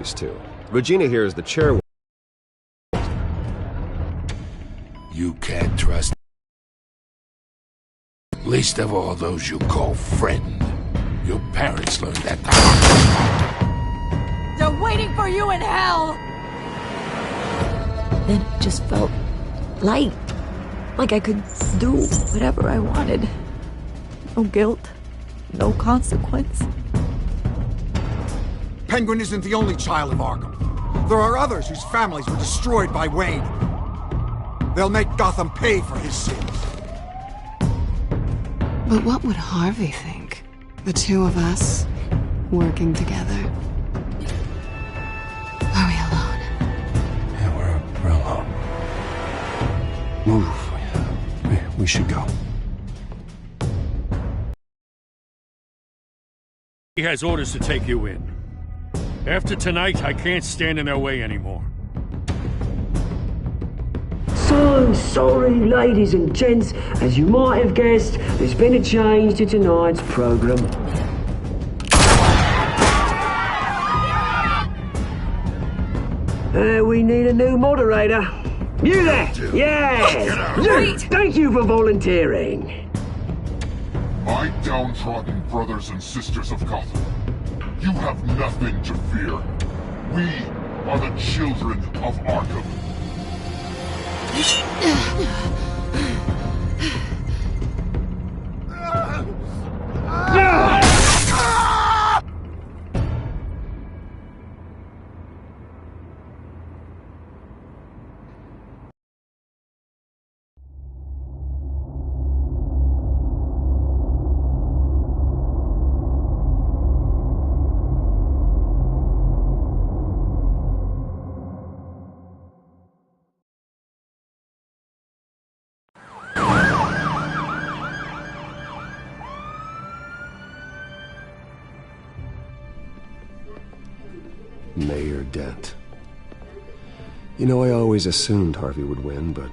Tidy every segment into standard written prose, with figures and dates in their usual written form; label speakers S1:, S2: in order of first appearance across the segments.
S1: too. Regina here is the chair.
S2: You can't trust, least of all those you call friend. Your parents learned that.
S3: They're waiting for you in hell!
S4: Then it just felt light. Like I could do whatever I wanted. No guilt, no consequence.
S5: Penguin isn't the only child of Arkham. There are others whose families were destroyed by Wayne. They'll make Gotham pay for his sins.
S6: But what would Harvey think? The two of us, working together. Are we alone?
S2: Yeah, we're alone. Move. We should go.
S7: He has orders to take you in. After tonight, I can't stand in their way anymore.
S8: So sorry, ladies and gents. As you might have guessed, there's been a change to tonight's program. We need a new moderator. You there? Yeah!
S3: Wait!
S8: Thank you for volunteering.
S9: My downtrodden brothers and sisters of Gotham, you have nothing to fear. We are the children of Arkham.
S1: Mayor Dent. You know, I always assumed Harvey would win, but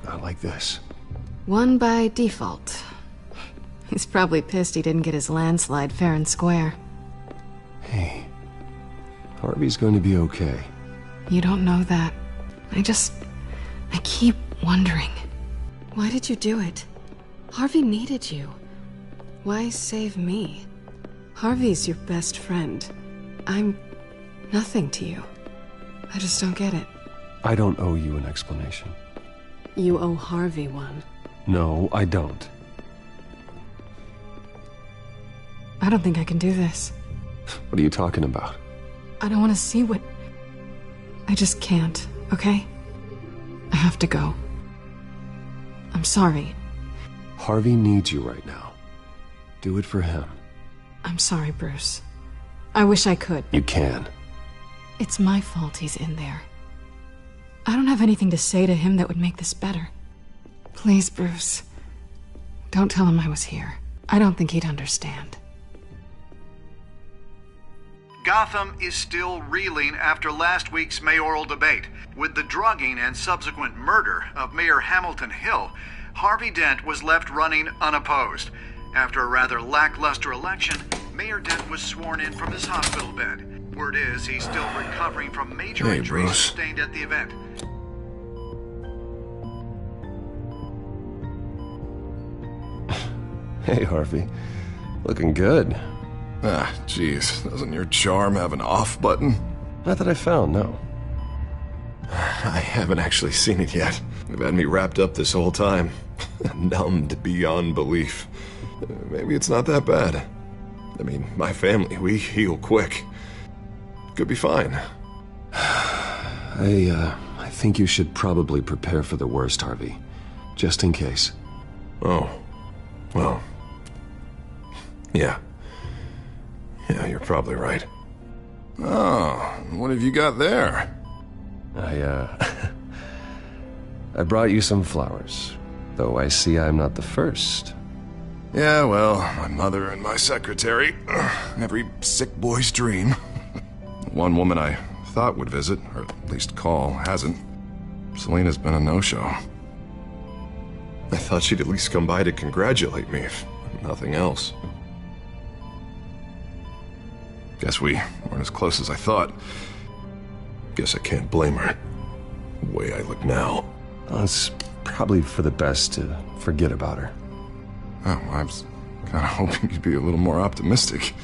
S1: not like this.
S6: Won by default. He's probably pissed he didn't get his landslide fair and square.
S1: Hey, Harvey's going to be okay.
S6: You don't know that. I keep wondering. Why did you do it? Harvey needed you. Why save me? Harvey's your best friend. I'm nothing to you. I just don't get it.
S1: I don't owe you an explanation.
S6: You owe Harvey one.
S1: No, I don't.
S6: I don't think I can do this.
S1: What are you talking about?
S6: I don't want to see what... I just can't, okay? I have to go. I'm sorry.
S1: Harvey needs you right now. Do it for him.
S6: I'm sorry, Bruce. I wish I could.
S1: You can.
S6: It's my fault he's in there. I don't have anything to say to him that would make this better. Please, Bruce. Don't tell him I was here. I don't think he'd understand.
S10: Gotham is still reeling after last week's mayoral debate. With the drugging and subsequent murder of Mayor Hamilton Hill, Harvey Dent was left running unopposed. After a rather lackluster election, Mayor Dent was sworn in from his hospital bed. Word is he's still recovering from major injuries
S2: Bruce.
S10: sustained at the event.
S1: Hey, Harvey. Looking good.
S11: Ah, jeez. Doesn't your charm have an off button?
S1: Not that I found, no.
S11: I haven't actually seen it yet. They've had me wrapped up this whole time. Numbed beyond belief. Maybe it's not that bad. I mean, my family, we heal quick. Could be fine.
S1: I think you should probably prepare for the worst, Harvey. Just in case.
S11: Oh. Well. Yeah. Yeah, you're probably right. Oh, what have you got there?
S1: I brought you some flowers. Though I see I'm not the first.
S11: Yeah, well, my mother and my secretary. Every sick boy's dream. One woman I thought would visit, or at least call, hasn't. Selena's been a no-show. I thought she'd at least come by to congratulate me, if nothing else. Guess we weren't as close as I thought. Guess I can't blame her. The way I look now.
S1: Well, it's probably for the best to forget about her.
S11: Oh, I was kind of hoping you'd be a little more optimistic.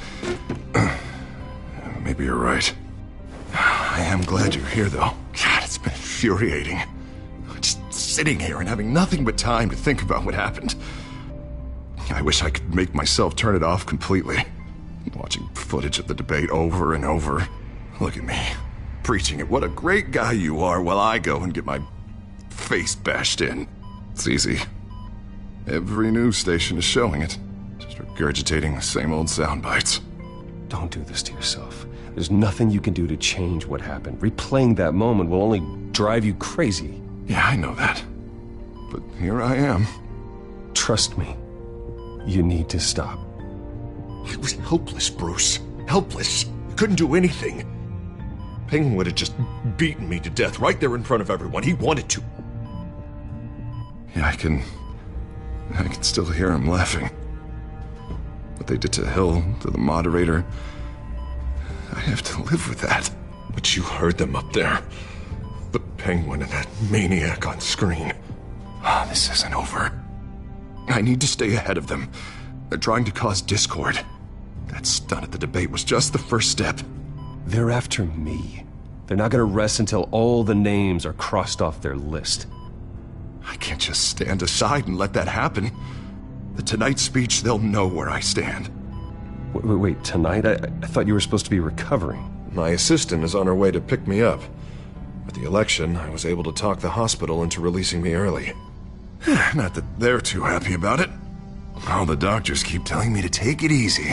S11: Maybe you're right. I am glad you're here, though. God, it's been infuriating. Just sitting here and having nothing but time to think about what happened. I wish I could make myself turn it off completely. Watching footage of the debate over and over. Look at me, preaching it. What a great guy you are, while I go and get my face bashed in. It's easy. Every news station is showing it. Just regurgitating the same old sound bites.
S1: Don't do this to yourself. There's nothing you can do to change what happened. Replaying that moment will only drive you crazy.
S11: Yeah, I know that. But here I am.
S1: Trust me. You need to stop.
S11: I was helpless, Bruce. Helpless. Couldn't do anything. Penguin would have just beaten me to death right there in front of everyone. He wanted to. Yeah, I can still hear him laughing. What they did to Hill, to the moderator, I have to live with that. But you heard them up there. The Penguin and that maniac on screen. This isn't over. I need to stay ahead of them. They're trying to cause discord. That stunt at the debate was just the first step.
S1: They're after me. They're not gonna rest until all the names are crossed off their list.
S11: I can't just stand aside and let that happen. The Tonight speech, they'll know where I stand.
S1: Wait, tonight? I thought you were supposed to be recovering.
S11: My assistant is on her way to pick me up. With the election, I was able to talk the hospital into releasing me early. Not that they're too happy about it. All the doctors keep telling me to take it easy.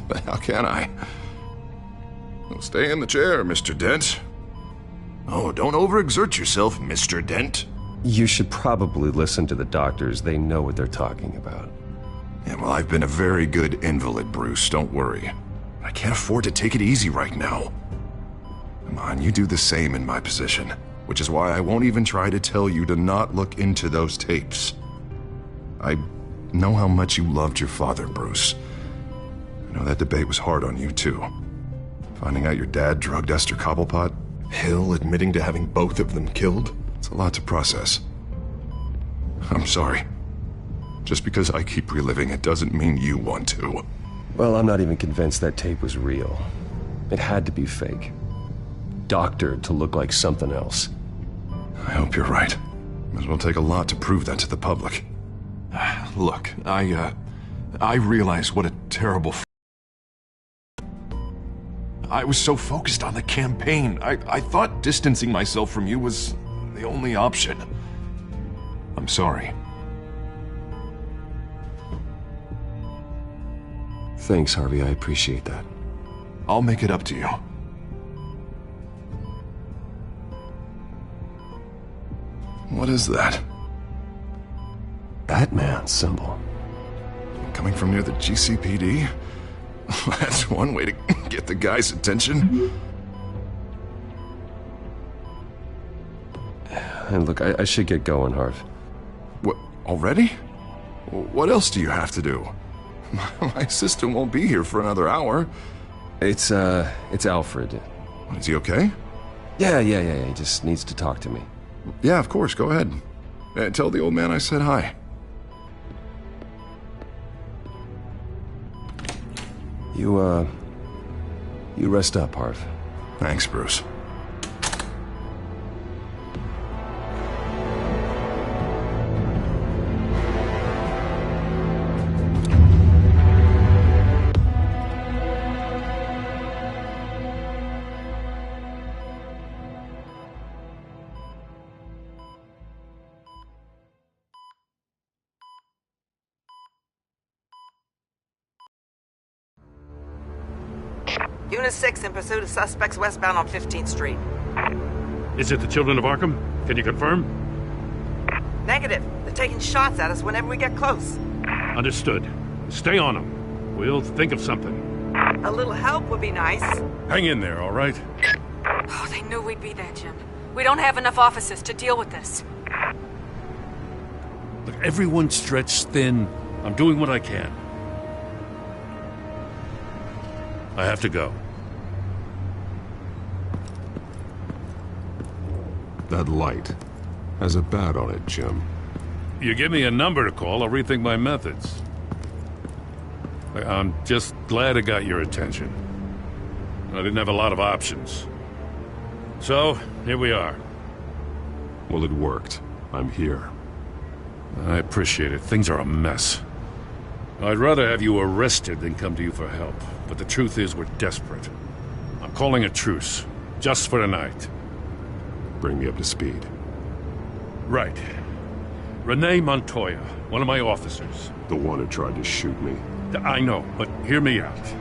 S11: But how can I? Well, stay in the chair, Mr. Dent. Oh, don't overexert yourself, Mr. Dent.
S1: You should probably listen to the doctors. They know what they're talking about.
S11: Yeah, well, I've been a very good invalid, Bruce. Don't worry. I can't afford to take it easy right now. Come on, you do the same in my position. Which is why I won't even try to tell you to not look into those tapes. I know how much you loved your father, Bruce. I know that debate was hard on you, too. Finding out your dad drugged Esther Cobblepot, Hill admitting to having both of them killed, it's a lot to process. I'm sorry. Just because I keep reliving it doesn't mean you want to.
S1: Well, I'm not even convinced that tape was real. It had to be fake. Doctored to look like something else.
S11: I hope you're right. It will take a lot to prove that to the public.
S12: Look, I realize what a terrible I was so focused on the campaign. I thought distancing myself from you was the only option. I'm sorry.
S1: Thanks, Harvey. I appreciate that.
S12: I'll make it up to you.
S11: What is that?
S1: Batman symbol.
S11: Coming from near the GCPD? That's one way to get the guy's attention.
S1: And look, I should get going, Harv.
S11: What, already? What else do you have to do? My assistant won't be here for another hour.
S1: It's Alfred.
S11: Is he okay?
S1: Yeah, he just needs to talk to me.
S11: Yeah, of course, go ahead. Tell the old man I said hi.
S1: You rest up, Harv.
S11: Thanks, Bruce.
S13: Unit 6 in pursuit of suspects westbound on 15th Street.
S7: Is it the Children of Arkham? Can you confirm?
S13: Negative. They're taking shots at us whenever we get close.
S7: Understood. Stay on them. We'll think of something.
S13: A little help would be nice.
S7: Hang in there, all right?
S3: Oh, they knew we'd be there, Jim. We don't have enough officers to deal with this.
S7: Look, everyone's stretched thin. I'm doing what I can. I have to go.
S14: That light has a bat on it, Jim.
S7: You give me a number to call, I'll rethink my methods. I'm just glad it got your attention. I didn't have a lot of options. So, here we are.
S14: Well, it worked. I'm here.
S7: I appreciate it. Things are a mess. I'd rather have you arrested than come to you for help. But the truth is, we're desperate. I'm calling a truce. Just for tonight.
S14: Bring me up to speed.
S7: Right. Renee Montoya, one of my officers.
S14: The one who tried to shoot me.
S7: I know, but hear me out.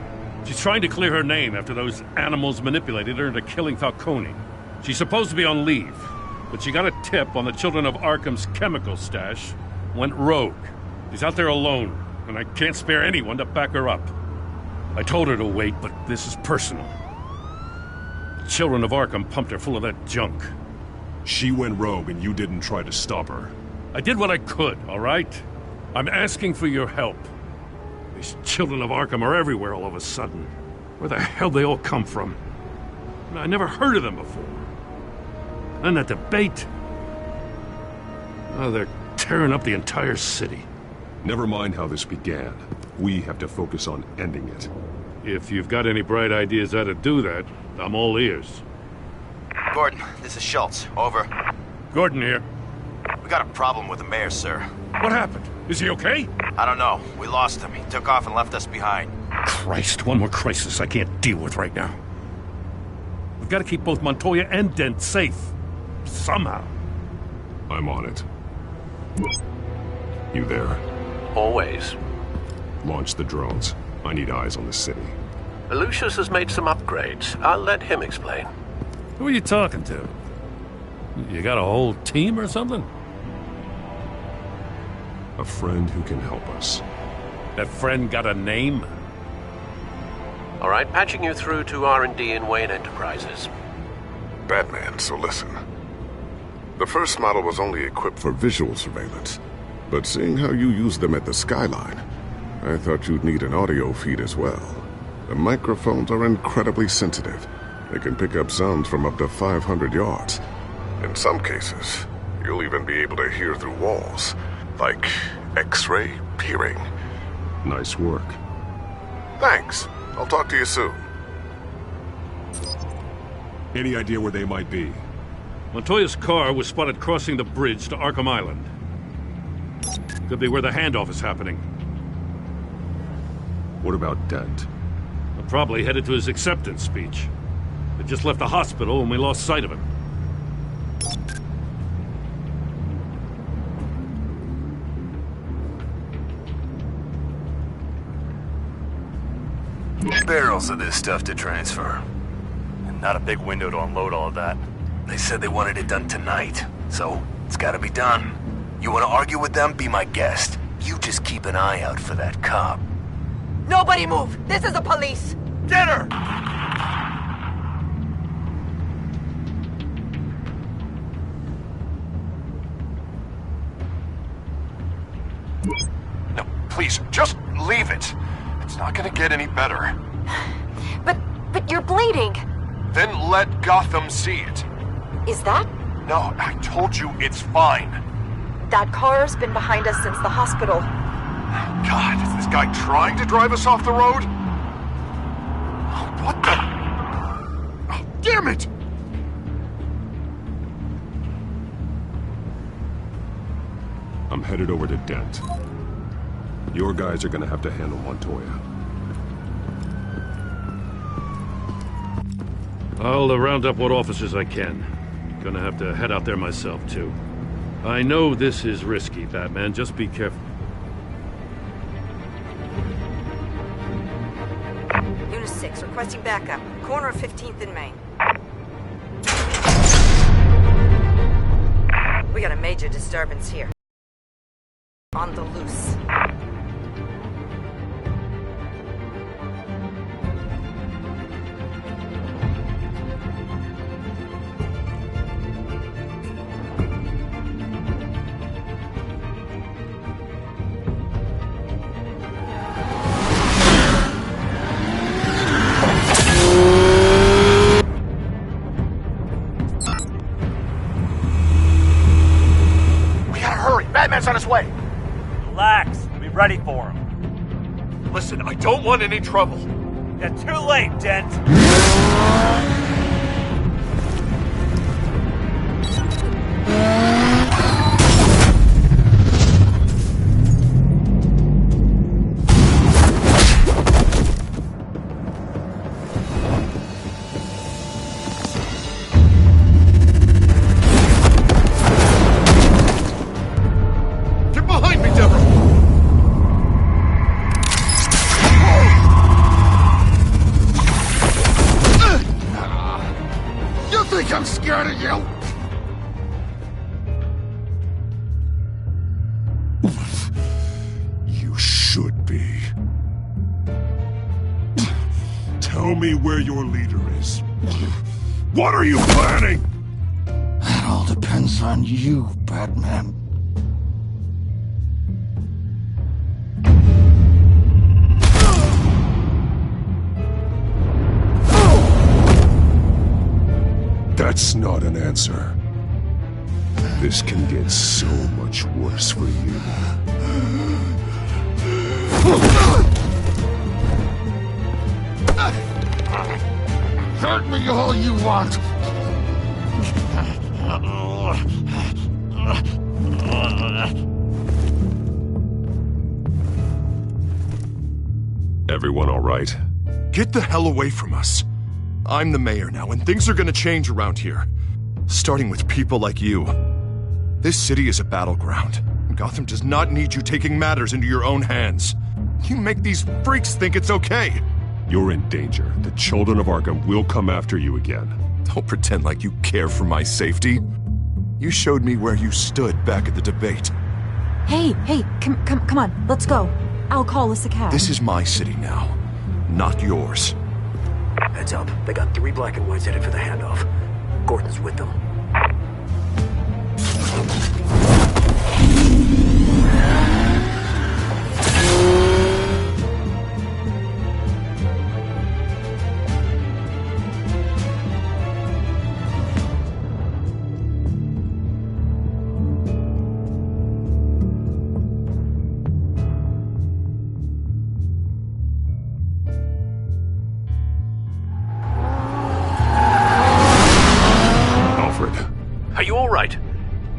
S7: She's trying to clear her name after those animals manipulated her into killing Falcone. She's supposed to be on leave, but she got a tip on the Children of Arkham's chemical stash, went rogue. She's out there alone, and I can't spare anyone to back her up. I told her to wait, but this is personal. The Children of Arkham pumped her full of that junk.
S14: She went rogue and you didn't try to stop her.
S7: I did what I could, all right? I'm asking for your help. These Children of Arkham are everywhere all of a sudden. Where the hell they all come from? I never heard of them before. And that debate... Oh, they're tearing up the entire city.
S14: Never mind how this began. We have to focus on ending it.
S7: If you've got any bright ideas how to do that, I'm all ears.
S15: Gordon, this is Schultz. Over.
S7: Gordon here.
S15: We got a problem with the mayor, sir.
S7: What happened? Is he okay?
S15: I don't know. We lost him. He took off and left us behind.
S7: Christ, one more crisis I can't deal with right now. We've got to keep both Montoya and Dent safe. Somehow.
S14: I'm on it. You there?
S16: Always.
S14: Launch the drones. I need eyes on the city.
S16: Lucius has made some upgrades. I'll let him explain.
S7: Who are you talking to? You got a whole team or something?
S14: A friend who can help us.
S7: That friend got a name?
S16: All right, patching you through to R&D in Wayne Enterprises.
S9: Batman, so listen. The first model was only equipped for visual surveillance, but seeing how you use them at the skyline, I thought you'd need an audio feed as well. The microphones are incredibly sensitive. They can pick up sounds from up to 500 yards. In some cases, you'll even be able to hear through walls, like X-ray peering.
S14: Nice work.
S9: Thanks. I'll talk to you soon.
S14: Any idea where they might be?
S7: Montoya's car was spotted crossing the bridge to Arkham Island. Could be where the handoff is happening.
S14: What about Dent?
S7: Probably headed to his acceptance speech. They just left the hospital and we lost sight of him.
S15: Barrels of this stuff to transfer. And not a big window to unload all of that. They said they wanted it done tonight, so it's gotta be done. You wanna argue with them? Be my guest. You just keep an eye out for that cop.
S13: Nobody move! This is the police!
S15: Get her!
S12: No, please, just leave it. It's not gonna get any better.
S3: But you're bleeding.
S12: Then let Gotham see it.
S3: Is that?
S12: No, I told you it's fine.
S3: That car's been behind us since the hospital.
S12: God, is this guy trying to drive us off the road? What the? Oh, damn it!
S14: I'm headed over to Dent. Your guys are gonna have to handle Montoya.
S7: I'll round up what officers I can. Gonna have to head out there myself, too. I know this is risky, Batman. Just be careful.
S13: Unit 6, requesting backup. Corner of 15th and Main. We got a major disturbance here. On the loose.
S15: Batman's on his way.
S17: Relax. We'll be ready for him.
S12: Listen, I don't want any trouble.
S17: You're too late, Dent.
S2: I'm scared of you!
S14: You should be. Tell me where your leader is. What are you planning?
S2: That all depends on you, Batman.
S14: That's not an answer. This can get so much worse for you.
S2: Hurt me all you want.
S14: Everyone all right?
S11: Get the hell away from us. I'm the mayor now, and things are gonna change around here. Starting with people like you. This city is a battleground. Gotham does not need you taking matters into your own hands. You make these freaks think it's okay.
S14: You're in danger. The children of Arkham will come after you again.
S11: Don't pretend like you care for my safety. You showed me where you stood back at the debate.
S4: Hey, come on, let's go. I'll call us a cab.
S11: This is my city now, not yours.
S8: Heads up, they got 3 black and whites headed for the handoff. Gordon's with them.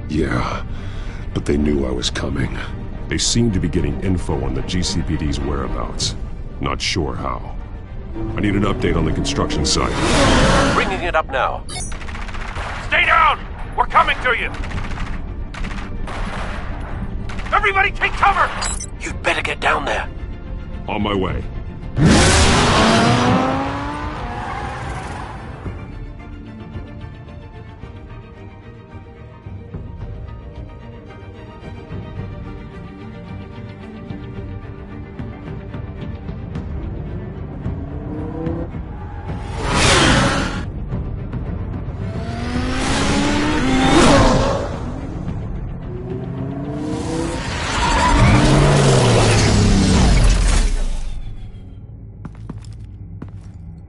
S14: Yeah, but they knew I was coming. They seemed to be getting info on the GCPD's whereabouts. Not sure how. I need an update on the construction site.
S16: Bringing it up now.
S17: Stay down! We're coming to you! Everybody take cover!
S16: You'd better get down there.
S14: On my way.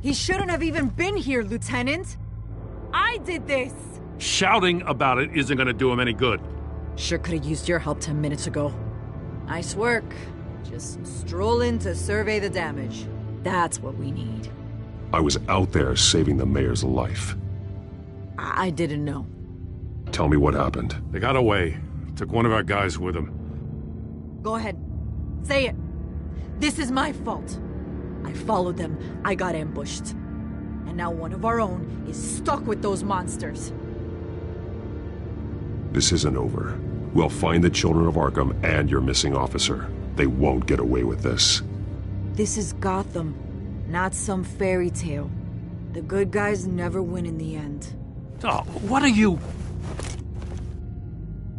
S18: He shouldn't have even been here, Lieutenant. I did this.
S7: Shouting about it isn't gonna do him any good.
S18: Sure could have used your help 10 minutes ago. Nice work. Just stroll in to survey the damage. That's what we need.
S14: I was out there saving the mayor's life.
S18: I didn't know.
S14: Tell me what happened.
S7: They got away. Took one of our guys with them.
S18: Go ahead. Say it. This is my fault. I followed them, I got ambushed. And now one of our own is stuck with those monsters.
S14: This isn't over. We'll find the children of Arkham and your missing officer. They won't get away with this.
S18: This is Gotham, not some fairy tale. The good guys never win in the end.
S7: Oh, what are you...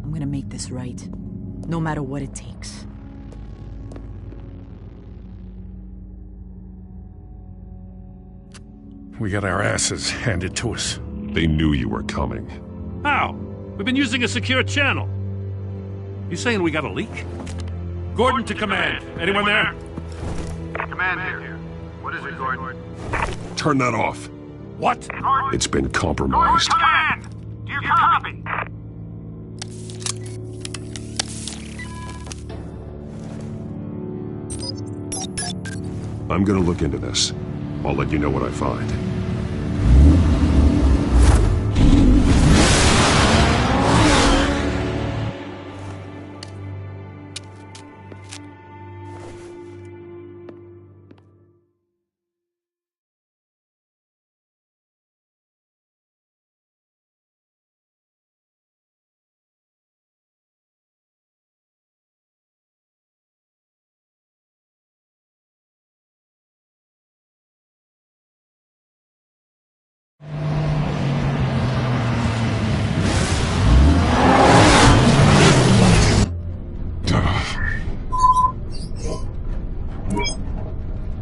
S18: I'm gonna make this right, no matter what it takes.
S7: We got our asses handed to us.
S14: They knew you were coming.
S7: How? We've been using a secure channel. You saying we got a leak? Gordon to command. Anyone there?
S10: Command here. What is it, Gordon?
S14: Turn that off.
S7: What?
S14: It's been compromised.
S17: Command! Do you copy?
S14: I'm gonna look into this. I'll let you know what I find.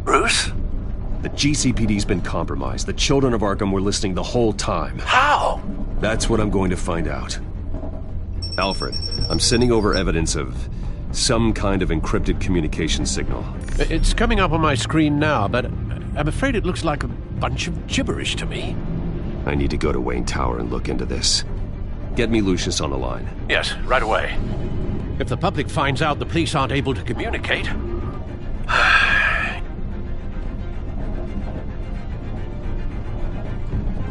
S16: Bruce?
S1: The GCPD's been compromised. The children of Arkham were listening the whole time.
S16: How?
S1: That's what I'm going to find out. Alfred, I'm sending over evidence of some kind of encrypted communication signal.
S16: It's coming up on my screen now, but I'm afraid it looks like a bunch of gibberish to me.
S1: I need to go to Wayne Tower and look into this. Get me Lucius on the line.
S16: Yes, right away. If the public finds out the police aren't able to communicate...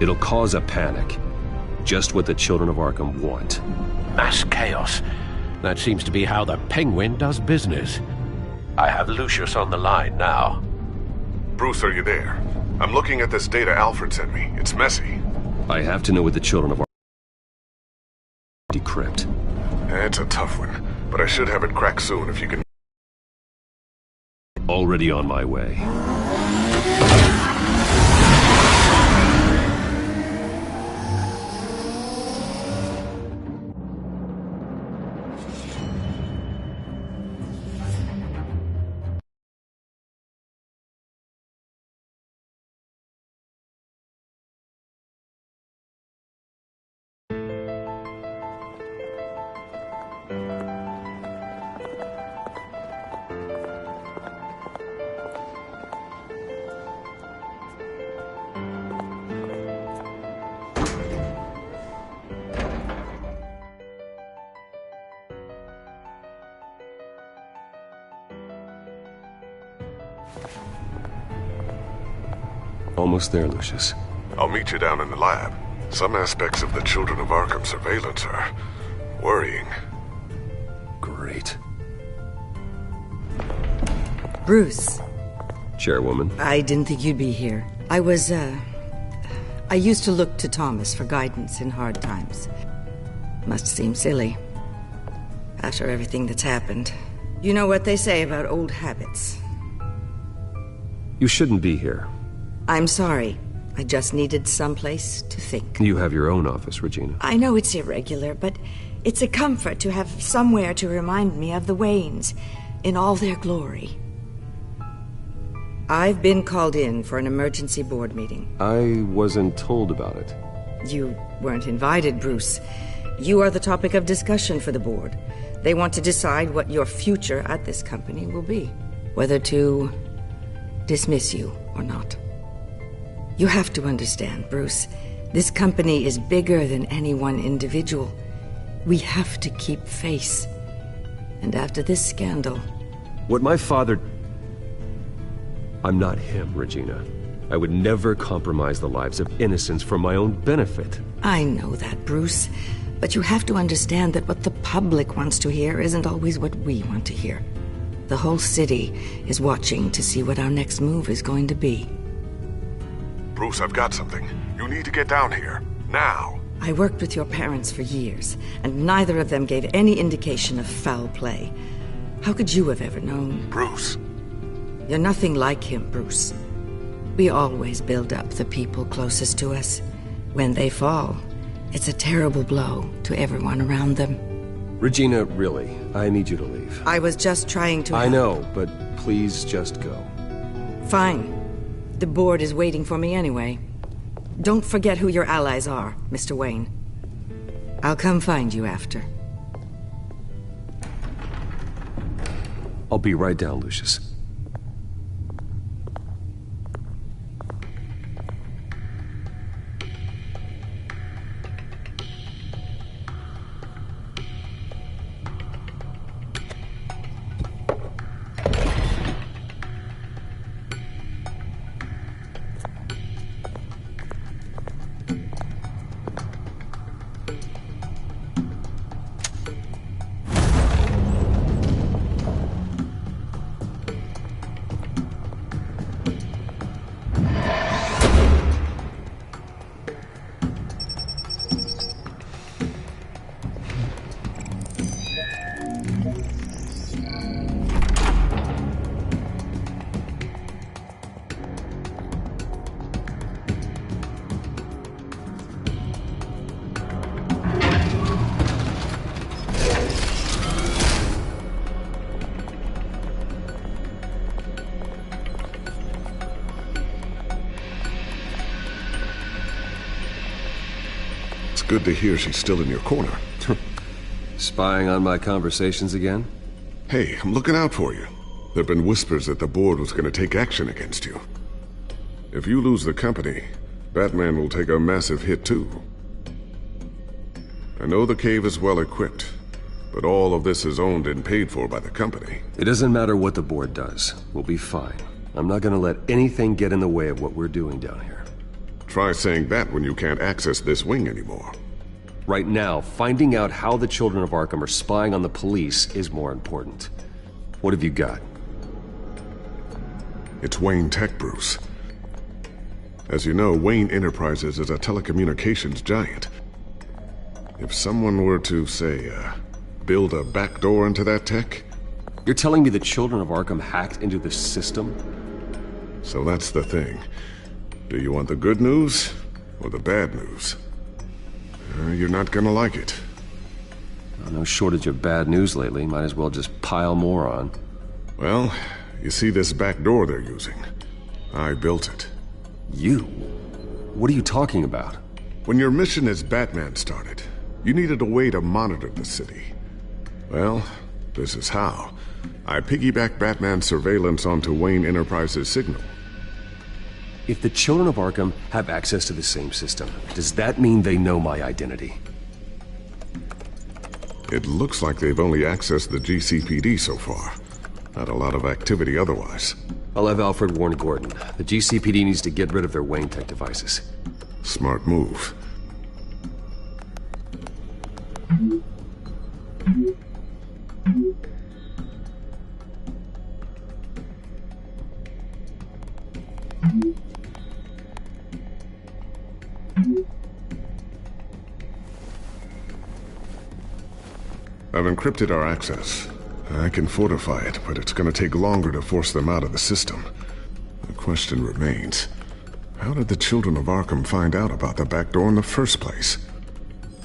S1: It'll cause a panic. Just what the children of Arkham want.
S16: Mass chaos. That seems to be how the Penguin does business. I have Lucius on the line now.
S9: Bruce, are you there? I'm looking at this data Alfred sent me. It's messy.
S1: I have to know what the children of Arkham decrypt.
S9: It's a tough one, but I should have it cracked soon if you can...
S1: Already on my way. Almost there, Lucius.
S9: I'll meet you down in the lab. Some aspects of the Children of Arkham surveillance are worrying.
S1: Great.
S19: Bruce.
S1: Chairwoman.
S19: I didn't think you'd be here. I used to look to Thomas for guidance in hard times. Must seem silly. After everything that's happened. You know what they say about old habits.
S1: You shouldn't be here.
S19: I'm sorry. I just needed someplace to think.
S1: You have your own office, Regina.
S19: I know it's irregular, but it's a comfort to have somewhere to remind me of the Waynes in all their glory. I've been called in for an emergency board meeting.
S1: I wasn't told about it.
S19: You weren't invited, Bruce. You are the topic of discussion for the board. They want to decide what your future at this company will be. Whether to dismiss you or not. You have to understand, Bruce. This company is bigger than any one individual. We have to keep face. And after this scandal...
S1: What my father... I'm not him, Regina. I would never compromise the lives of innocents for my own benefit.
S19: I know that, Bruce. But you have to understand that what the public wants to hear isn't always what we want to hear. The whole city is watching to see what our next move is going to be.
S9: Bruce, I've got something. You need to get down here. Now.
S19: I worked with your parents for years, and neither of them gave any indication of foul play. How could you have ever known?
S9: Bruce.
S19: You're nothing like him, Bruce. We always build up the people closest to us. When they fall, it's a terrible blow to everyone around them.
S1: Regina, really, I need you to leave.
S19: I was just trying to...
S1: I know, but please just go.
S19: Fine. The board is waiting for me anyway. Don't forget who your allies are, Mr. Wayne. I'll come find you after.
S1: I'll be right down, Lucius.
S9: good to hear she's still in your corner.
S1: Spying on my conversations again?
S9: Hey, I'm looking out for you. There've been whispers that the board was gonna take action against you. If you lose the company, Batman will take a massive hit too. I know the cave is well equipped, but all of this is owned and paid for by the company.
S1: It doesn't matter what the board does. We'll be fine. I'm not gonna let anything get in the way of what we're doing down here.
S9: Try saying that when you can't access this wing anymore.
S1: Right now, finding out how the Children of Arkham are spying on the police is more important. What have you got?
S9: It's Wayne Tech, Bruce. As you know, Wayne Enterprises is a telecommunications giant. If someone were to, say, build a backdoor into that tech...
S1: You're telling me the Children of Arkham hacked into the system?
S9: So that's the thing. Do you want the good news or the bad news? You're not gonna like it.
S1: No shortage of bad news lately. Might as well just pile more on.
S9: Well, you see this back door they're using? I built it.
S1: You? What are you talking about?
S9: When your mission as Batman started, you needed a way to monitor the city. Well, this is how. I piggybacked Batman's surveillance onto Wayne Enterprises' signal.
S1: If the Children of Arkham have access to the same system, does that mean they know my identity?
S9: It looks like they've only accessed the GCPD so far. Not a lot of activity otherwise.
S1: I'll have Alfred warn Gordon. The GCPD needs to get rid of their Wayne Tech devices.
S9: Smart move. I've encrypted our access. I can fortify it, but it's gonna take longer to force them out of the system. The question remains, how did the Children of Arkham find out about the back door in the first place?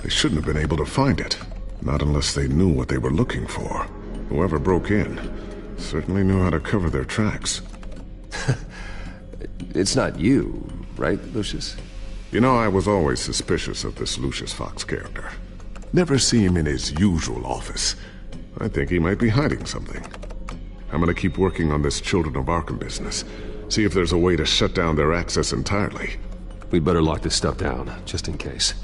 S9: They shouldn't have been able to find it, not unless they knew what they were looking for. Whoever broke in certainly knew how to cover their tracks.
S1: It's not you, right, Lucius?
S9: You know, I was always suspicious of this Lucius Fox character. Never see him in his usual office. I think he might be hiding something. I'm gonna keep working on this Children of Arkham business. See if there's a way to shut down their access entirely.
S1: We'd better lock this stuff down, just in case.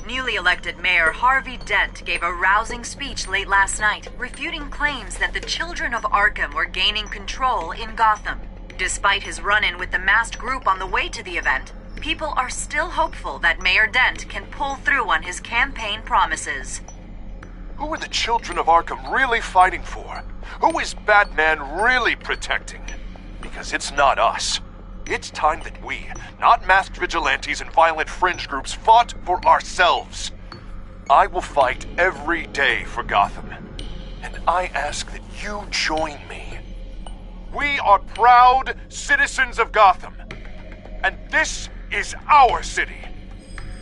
S20: Newly elected Mayor Harvey Dent gave a rousing speech late last night, refuting claims that the Children of Arkham were gaining control in Gotham. Despite his run-in with the masked group on the way to the event, people are still hopeful that Mayor Dent can pull through on his campaign promises.
S21: Who are the Children of Arkham really fighting for? Who is Batman really protecting? Because it's not us. It's time that we, not masked vigilantes and violent fringe groups, fought for ourselves. I will fight every day for Gotham. And I ask that you join me. We are proud citizens of Gotham. And this is our city.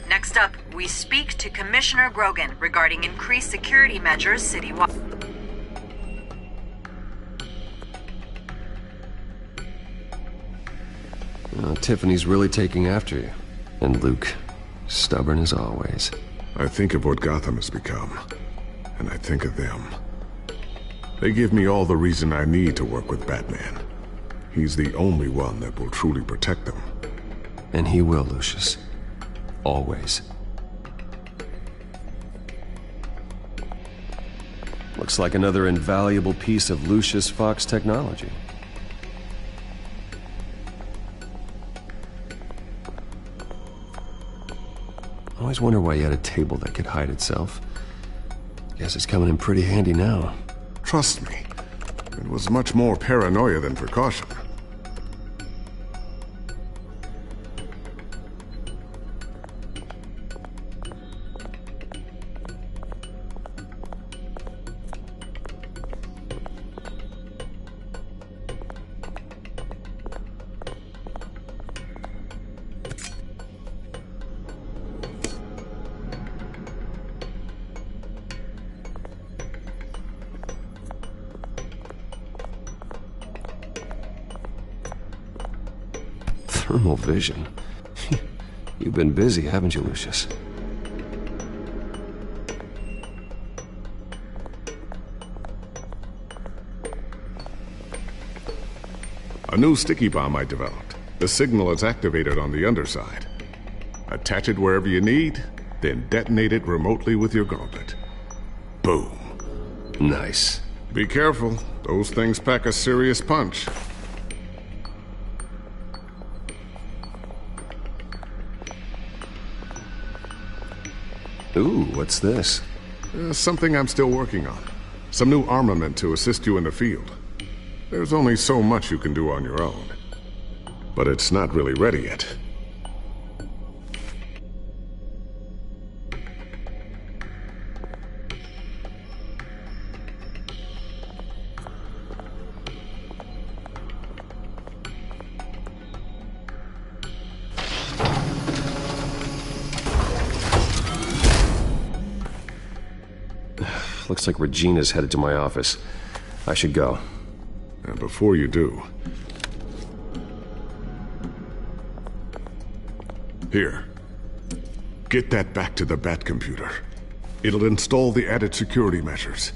S20: Next up, we speak to Commissioner Grogan regarding increased security measures citywide.
S1: Tiffany's really taking after you. And Luke, stubborn as always.
S9: I think of what Gotham has become, and I think of them. They give me all the reason I need to work with Batman. He's the only one that will truly protect them.
S1: And he will, Lucius. Always. Looks like another invaluable piece of Lucius Fox technology. I always wonder why you had a table that could hide itself. Guess it's coming in pretty handy now.
S9: Trust me, it was much more paranoia than precaution.
S1: Thermal vision. You've been busy, haven't you, Lucius?
S9: A new sticky bomb I developed. The signal is activated on the underside. Attach it wherever you need, then detonate it remotely with your gauntlet. Boom.
S1: Nice.
S9: Be careful. Those things pack a serious punch.
S1: Ooh, what's this?
S9: Something I'm still working on. Some new armament to assist you in the field. There's only so much you can do on your own. But it's not really ready yet.
S1: Looks like Regina's headed to my office. I should go.
S9: And before you do... Here. Get that back to the Bat computer. It'll install the added security measures.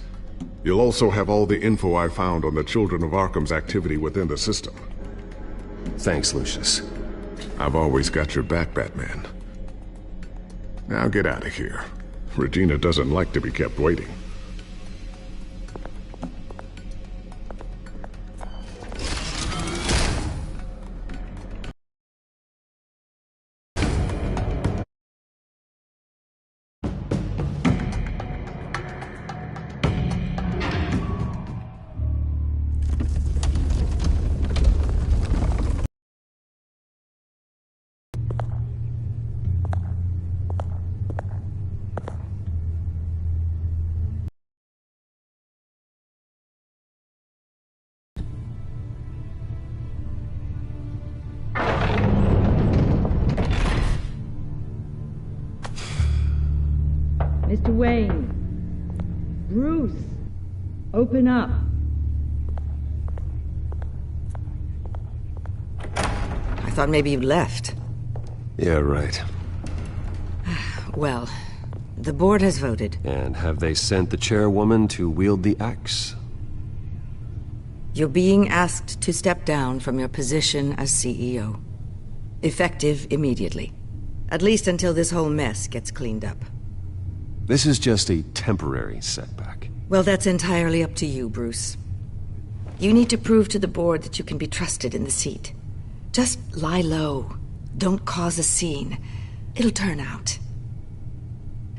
S9: You'll also have all the info I found on the Children of Arkham's activity within the system.
S1: Thanks, Lucius.
S9: I've always got your back, Batman. Now get out of here. Regina doesn't like to be kept waiting.
S19: Mr. Wayne. Bruce. Open up. I thought maybe you left.
S1: Yeah, right.
S19: Well, the board has voted.
S1: And have they sent the chairwoman to wield the axe?
S19: You're being asked to step down from your position as CEO. Effective immediately. At least until this whole mess gets cleaned up.
S1: This is just a temporary setback.
S19: Well, that's entirely up to you, Bruce. You need to prove to the board that you can be trusted in the seat. Just lie low. Don't cause a scene. It'll turn out.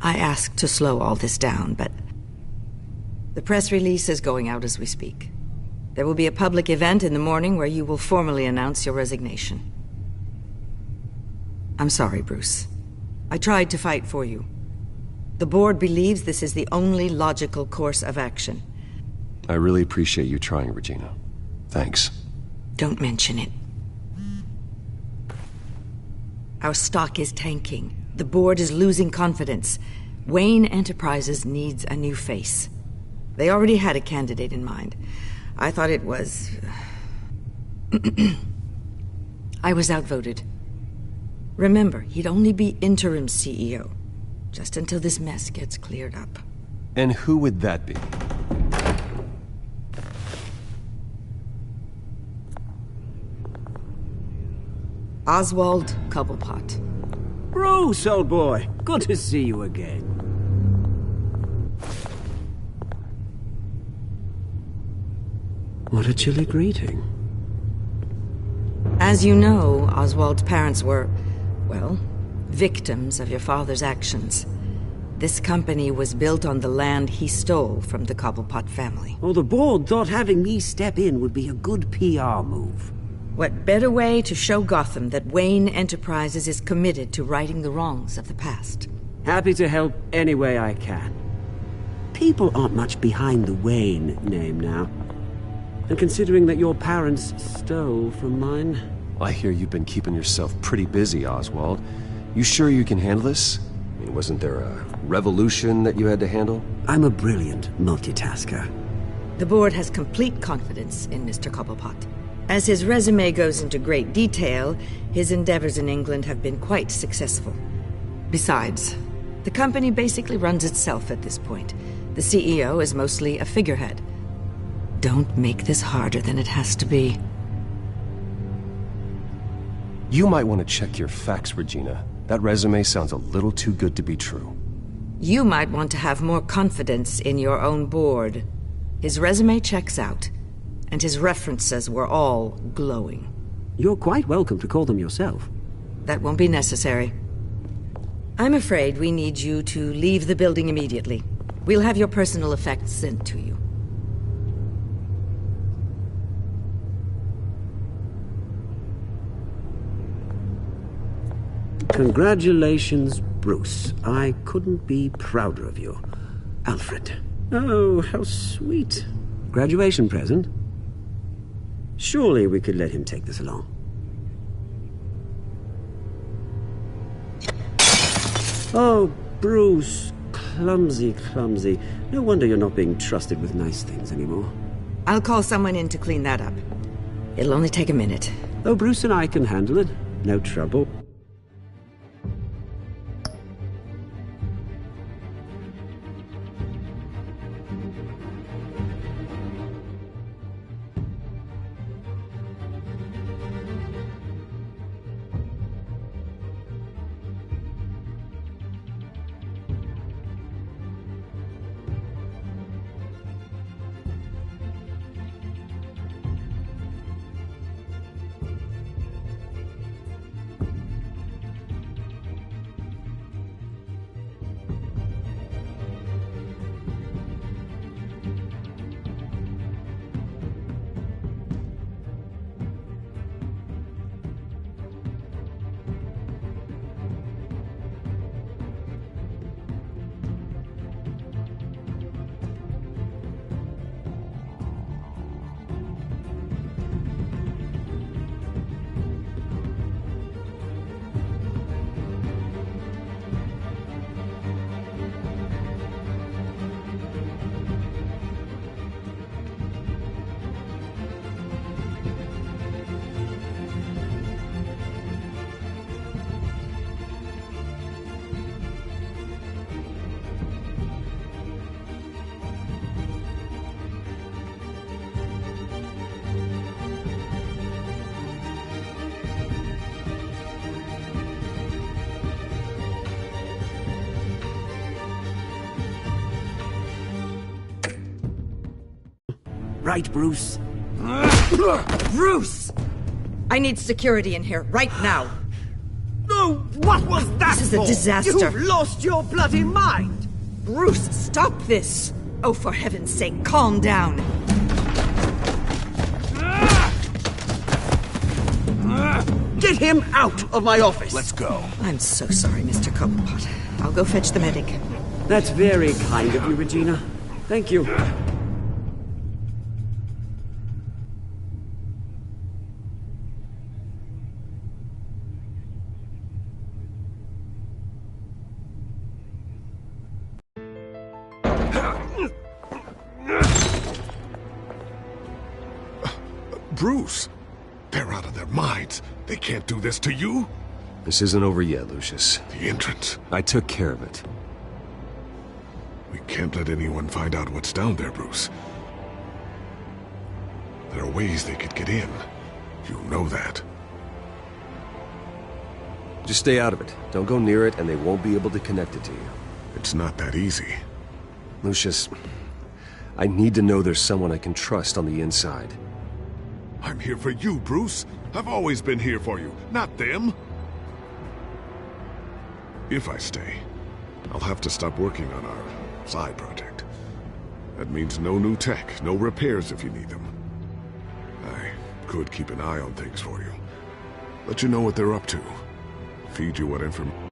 S19: I asked to slow all this down, but... the press release is going out as we speak. There will be a public event in the morning where you will formally announce your resignation. I'm sorry, Bruce. I tried to fight for you. The board believes this is the only logical course of action.
S1: I really appreciate you trying, Regina. Thanks.
S19: Don't mention it. Our stock is tanking. The board is losing confidence. Wayne Enterprises needs a new face. They already had a candidate in mind. I thought it was... I was outvoted. Remember, he'd only be interim CEO. Just until this mess gets cleared up.
S1: And who would that be?
S19: Oswald Cobblepot.
S5: Bruce, old boy. Good to see you again. What a chilly greeting.
S19: As you know, Oswald's parents were, well, victims of your father's actions. This company was built on the land he stole from the Cobblepot family.
S5: Oh, the board thought having me step in would be a good PR move.
S19: What better way to show Gotham that Wayne Enterprises is committed to righting the wrongs of the past?
S5: Happy to help any way I can. People aren't much behind the Wayne name now. And considering that your parents stole from mine...
S1: I hear you've been keeping yourself pretty busy, Oswald. You sure you can handle this? I mean, wasn't there a revolution that you had to handle?
S5: I'm a brilliant multitasker.
S19: The board has complete confidence in Mr. Cobblepot. As his resume goes into great detail, his endeavors in England have been quite successful. Besides, the company basically runs itself at this point. The CEO is mostly a figurehead. Don't make this harder than it has to be.
S1: You might want to check your facts, Regina. That resume sounds a little too good to be true.
S19: You might want to have more confidence in your own board. His resume checks out, and his references were all glowing.
S5: You're quite welcome to call them yourself.
S19: That won't be necessary. I'm afraid we need you to leave the building immediately. We'll have your personal effects sent to you.
S5: Congratulations, Bruce. I couldn't be prouder of you. Alfred. Oh, how sweet. Graduation present? Surely we could let him take this along. Oh, Bruce. Clumsy, clumsy. No wonder you're not being trusted with nice things anymore.
S19: I'll call someone in to clean that up. It'll only take a minute.
S5: Oh, Bruce and I can handle it. No trouble. Right, Bruce?
S19: Bruce! I need security in here, right now.
S5: No, what was that
S19: This is a disaster.
S5: You've lost your bloody mind!
S19: Bruce, stop this! Oh, for heaven's sake, calm down.
S5: Get him out of my office!
S12: Let's go.
S19: I'm so sorry, Mr. Cobblepot. I'll go fetch the medic.
S5: That's very kind of you, Regina. Thank you.
S9: Bruce, they're out of their minds. They can't do this to you.
S1: This isn't over yet, Lucius.
S9: The entrance.
S1: I took care of it.
S9: We can't let anyone find out what's down there, Bruce. There are ways they could get in. You know that.
S1: Just stay out of it. Don't go near it, and they won't be able to connect it to you.
S9: It's not that easy.
S1: Lucius, I need to know there's someone I can trust on the inside.
S9: I'm here for you, Bruce. I've always been here for you, not them. If I stay, I'll have to stop working on our side project. That means no new tech, no repairs if you need them. I could keep an eye on things for you. Let you know what they're up to. Feed you what information.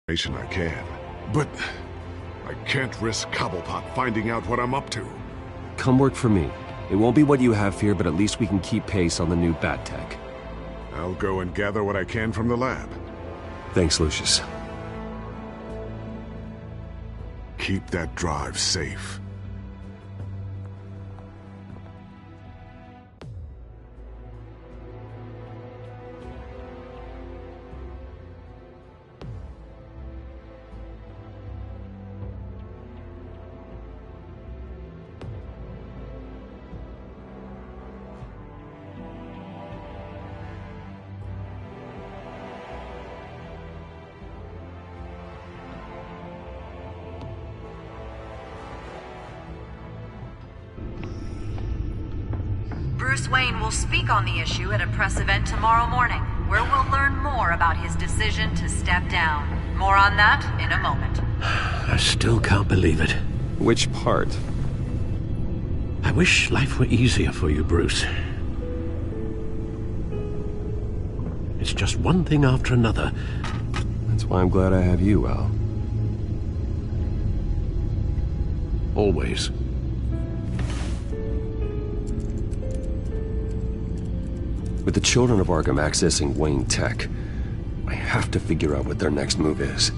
S9: information I can. But I can't risk Cobblepot finding out what I'm up to.
S1: Come work for me. It won't be what you have here, but at least we can keep pace on the new bat tech.
S9: I'll go and gather what I can from the lab.
S1: Thanks, Lucius.
S9: Keep that drive safe.
S20: Bruce Wayne will speak on the issue at a press event tomorrow morning, where we'll learn more about his decision to step down. More on that in a moment.
S16: I still can't believe it.
S1: Which part?
S16: I wish life were easier for you, Bruce. It's just one thing after another.
S1: That's why I'm glad I have you, Al.
S16: Always.
S1: With the children of Arkham accessing Wayne Tech, I have to figure out what their next move is.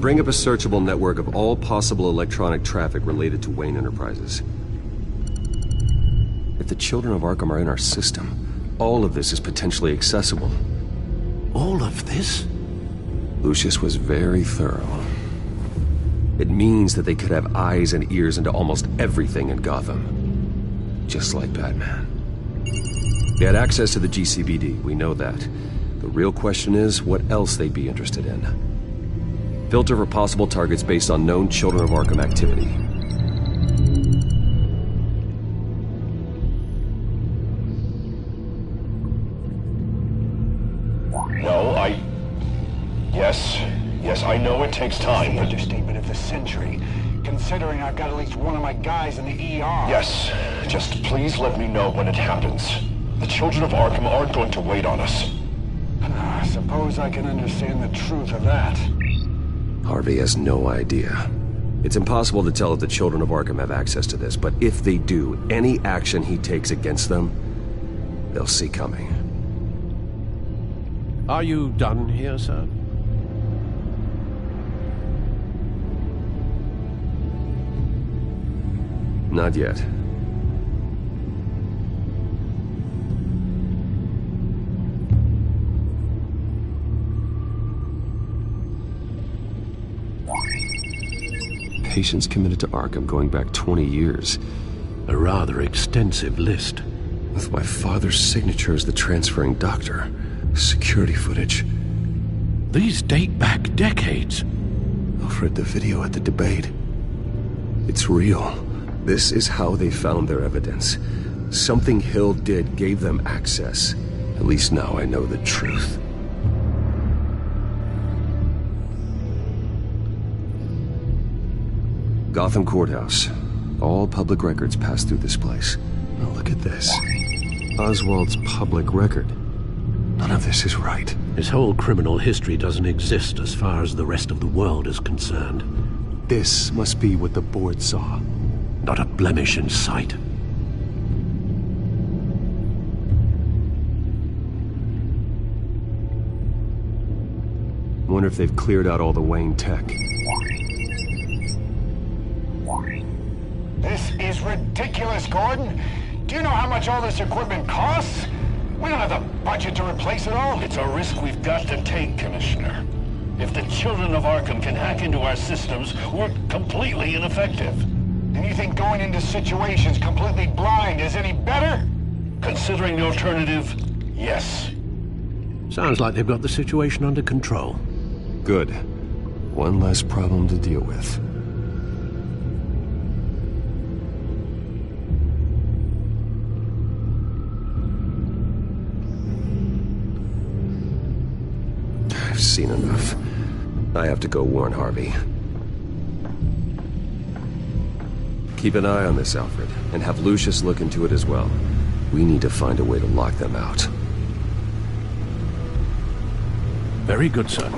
S1: Bring up a searchable network of all possible electronic traffic related to Wayne Enterprises. If the children of Arkham are in our system, all of this is potentially accessible.
S16: All of this?
S1: Lucius was very thorough. It means that they could have eyes and ears into almost everything in Gotham. Just like Batman. They had access to the GCPD, we know that. The real question is, what else they'd be interested in. Filter for possible targets based on known Children of Arkham activity.
S6: No, Yes, I know it takes time,
S22: The
S6: but...
S22: understatement of the century, considering I've got at least one of my guys in the ER.
S6: Yes, just please let me know when it happens. The Children of Arkham aren't going to wait on us.
S22: I suppose I can understand the truth of that.
S1: Harvey has no idea. It's impossible to tell if the Children of Arkham have access to this, but if they do, any action he takes against them, they'll see coming.
S16: Are you done here, sir?
S1: Not yet. Patients committed to Arkham going back 20 years.
S16: A rather extensive list.
S1: With my father's signature as the transferring doctor. Security footage.
S16: These date back decades.
S1: Alfred, the video at the debate. It's real. This is how they found their evidence. Something Hill did gave them access. At least now I know the truth. Gotham Courthouse. All public records pass through this place. Now look at this. Oswald's public record. None of this is right.
S16: His whole criminal history doesn't exist as far as the rest of the world is concerned.
S1: This must be what the board saw.
S16: Not a blemish in sight.
S1: Wonder if they've cleared out all the Wayne tech.
S22: This is ridiculous, Gordon. Do you know how much all this equipment costs? We don't have the budget to replace it all.
S6: It's a risk we've got to take, Commissioner. If the Children of Arkham can hack into our systems, we're completely ineffective.
S22: And you think going into situations completely blind is any better?
S6: Considering the alternative, yes.
S16: Sounds like they've got the situation under control.
S1: Good. One less problem to deal with. I've seen enough. I have to go warn Harvey. Keep an eye on this, Alfred, and have Lucius look into it as well. We need to find a way to lock them out.
S16: Very good, sir.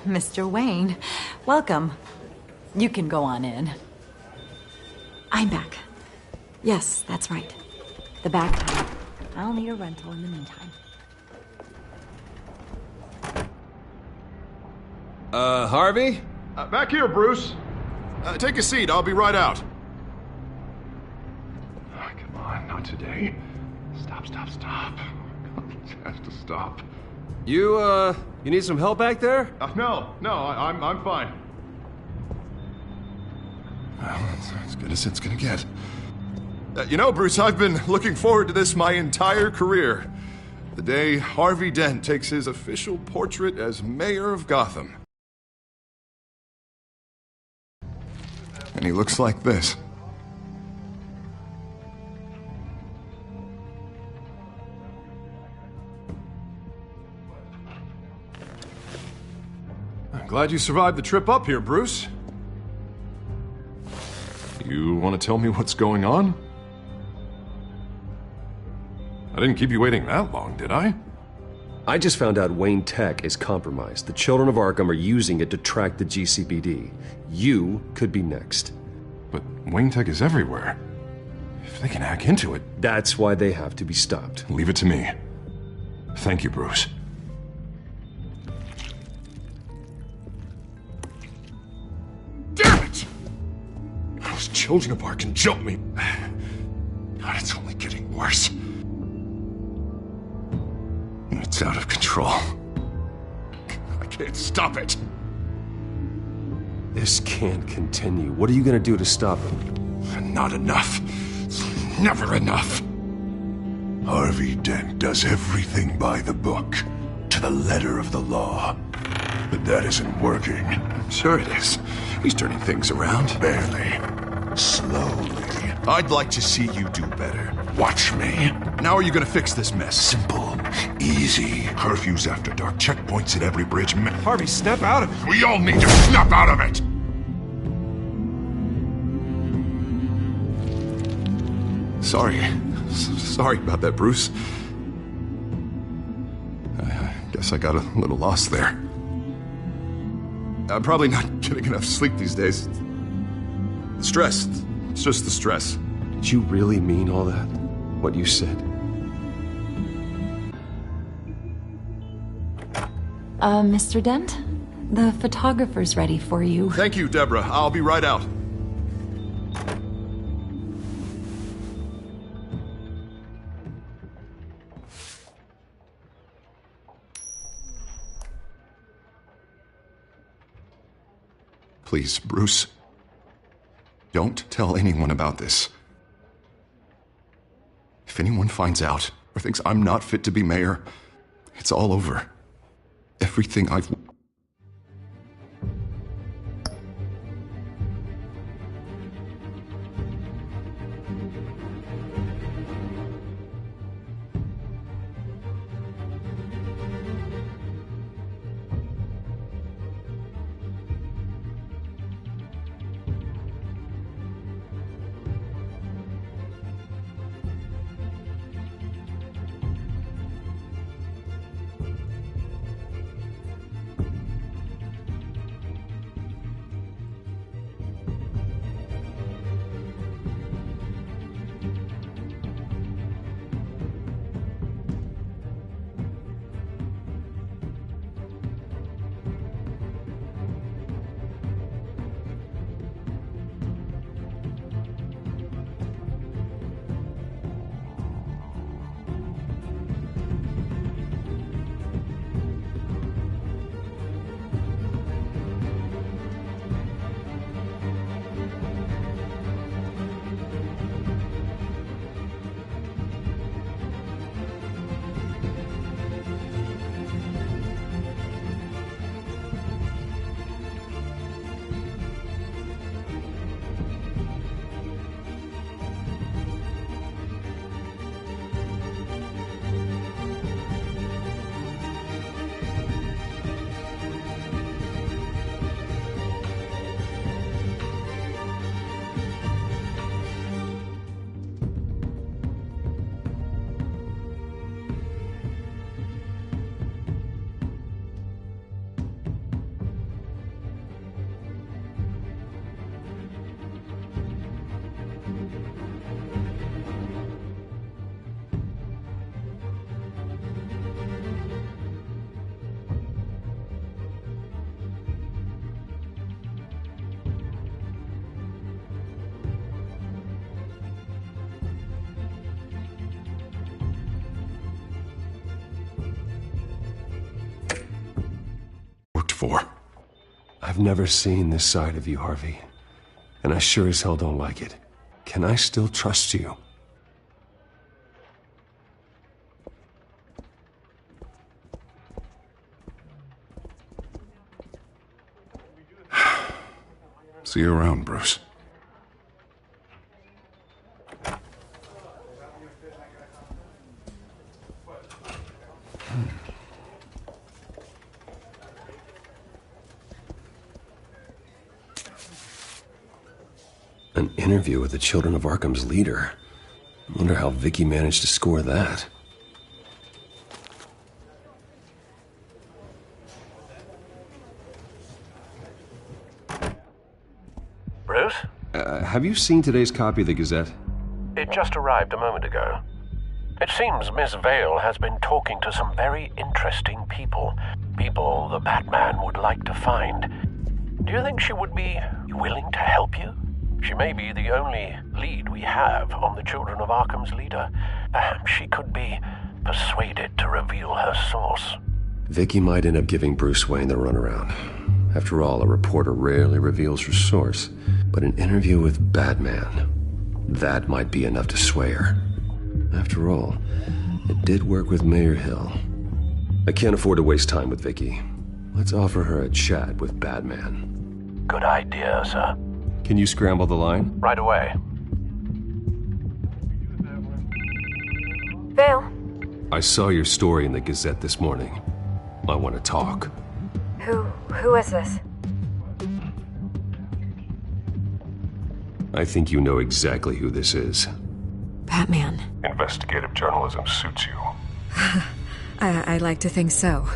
S18: Mr. Wayne, welcome. You can go on in.
S4: I'm back. Yes, that's right. The back.
S18: I'll need a rental in the meantime.
S1: Harvey?
S11: Back here, Bruce. Take a seat. I'll be right out.
S12: Oh, come on, not today. Stop. It has to stop.
S1: You need some help back there?
S11: No, I'm fine.
S9: Well, that's as good as it's gonna get. You know, Bruce, I've been looking forward to this my entire career. The day Harvey Dent takes his official portrait as mayor of Gotham. And he looks like this.
S12: Glad you survived the trip up here, Bruce. You want to tell me what's going on? I didn't keep you waiting that long, did I?
S1: I just found out Wayne Tech is compromised. The Children of Arkham are using it to track the GCPD. You could be next.
S12: But Wayne Tech is everywhere. If they can hack into it...
S1: That's why they have to be stopped.
S12: Leave it to me. Thank you, Bruce. Damn it! Those Children of Arkham jumped me. God, it's only getting worse. It's out of control. I can't stop it.
S1: This can't continue. What are you gonna do to stop him?
S12: Not enough. Never enough.
S2: Harvey Dent does everything by the book, to the letter of the law. But that isn't working.
S11: Sure it is. He's turning things around.
S2: Barely. Slowly.
S11: I'd like to see you do better.
S2: Watch me.
S11: Now are you gonna fix this mess?
S2: Simple. Easy. Curfews after dark. Checkpoints at every bridge.
S12: Harvey, snap out of it.
S2: We all need to snap out of it!
S11: Sorry about that, Bruce. I guess I got a little lost there. I'm probably not getting enough sleep these days. Stress. It's just the stress.
S1: Did you really mean all that? What you said?
S4: Mr. Dent? The photographer's ready for you.
S11: Thank you, Deborah. I'll be right out. Please, Bruce. Don't tell anyone about this. If anyone finds out or thinks I'm not fit to be mayor, it's all over. Everything I've... for.
S1: I've never seen this side of you, Harvey. And I sure as hell don't like it. Can I still trust you?
S11: See you around, Bruce.
S1: An interview with the Children of Arkham's leader. I wonder how Vicky managed to score that.
S16: Bruce?
S1: Have you seen today's copy of the Gazette?
S16: It just arrived a moment ago. It seems Miss Vale has been talking to some very interesting people. People the Batman would like to find. Do you think she would be willing to help you? She may be the only lead we have on the Children of Arkham's leader. Perhaps she could be persuaded to reveal her source.
S1: Vicky might end up giving Bruce Wayne the runaround. After all, a reporter rarely reveals her source. But an interview with Batman, that might be enough to sway her. After all, it did work with Mayor Hill. I can't afford to waste time with Vicky. Let's offer her a chat with Batman.
S16: Good idea, sir.
S1: Can you scramble the line?
S16: Right away.
S3: Vale.
S1: I saw your story in the Gazette this morning. I want to talk.
S3: Who is this?
S1: I think you know exactly who this is.
S4: Batman.
S14: Investigative journalism suits you.
S4: I like to think so.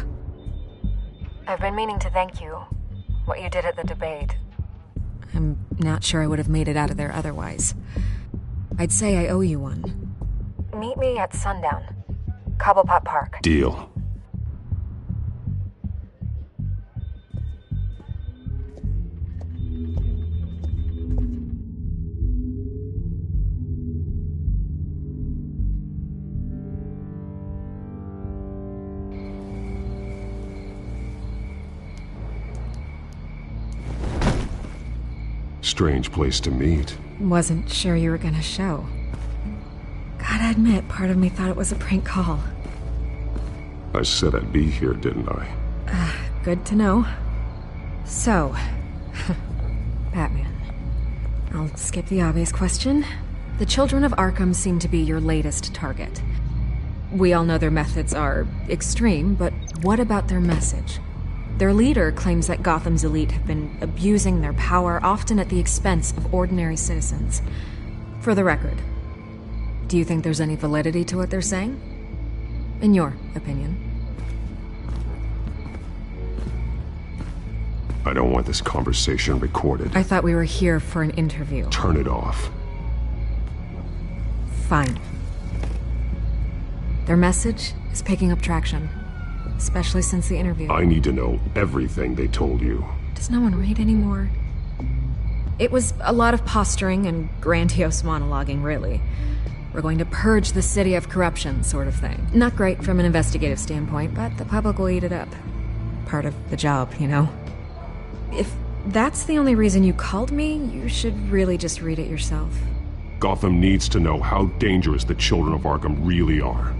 S3: I've been meaning to thank you. What you did at the debate.
S4: I'm not sure I would have made it out of there otherwise. I'd say I owe you one.
S3: Meet me at sundown. Cobblepot Park.
S1: Deal.
S14: Strange place to meet.
S4: Wasn't sure you were gonna show. Gotta admit, part of me thought it was a prank call.
S14: I said I'd be here, didn't I?
S4: Good to know. So, Batman. I'll skip the obvious question. The Children of Arkham seem to be your latest target. We all know their methods are extreme, but what about their message? Their leader claims that Gotham's elite have been abusing their power, often at the expense of ordinary citizens. For the record, do you think there's any validity to what they're saying? In your opinion?
S14: I don't want this conversation recorded.
S4: I thought we were here for an interview.
S14: Turn it off.
S4: Fine. Their message is picking up traction. Especially since the interview.
S14: I need to know everything they told you.
S4: Does no one read anymore? It was a lot of posturing and grandiose monologuing, really. We're going to purge the city of corruption, sort of thing. Not great from an investigative standpoint, but the public will eat it up. Part of the job, you know? If that's the only reason you called me, you should really just read it yourself.
S14: Gotham needs to know how dangerous the Children of Arkham really are.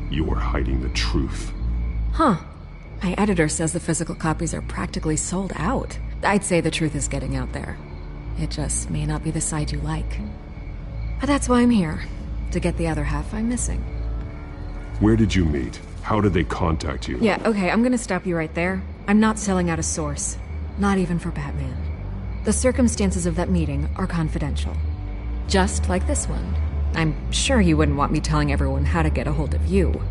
S14: You are hiding the truth.
S4: Huh. My editor says the physical copies are practically sold out. I'd say the truth is getting out there. It just may not be the side you like. But that's why I'm here. To get the other half I'm missing.
S14: Where did you meet? How did they contact you?
S4: Yeah, okay, I'm gonna stop you right there. I'm not selling out a source. Not even for Batman. The circumstances of that meeting are confidential. Just like this one. I'm sure you wouldn't want me telling everyone how to get a hold of you.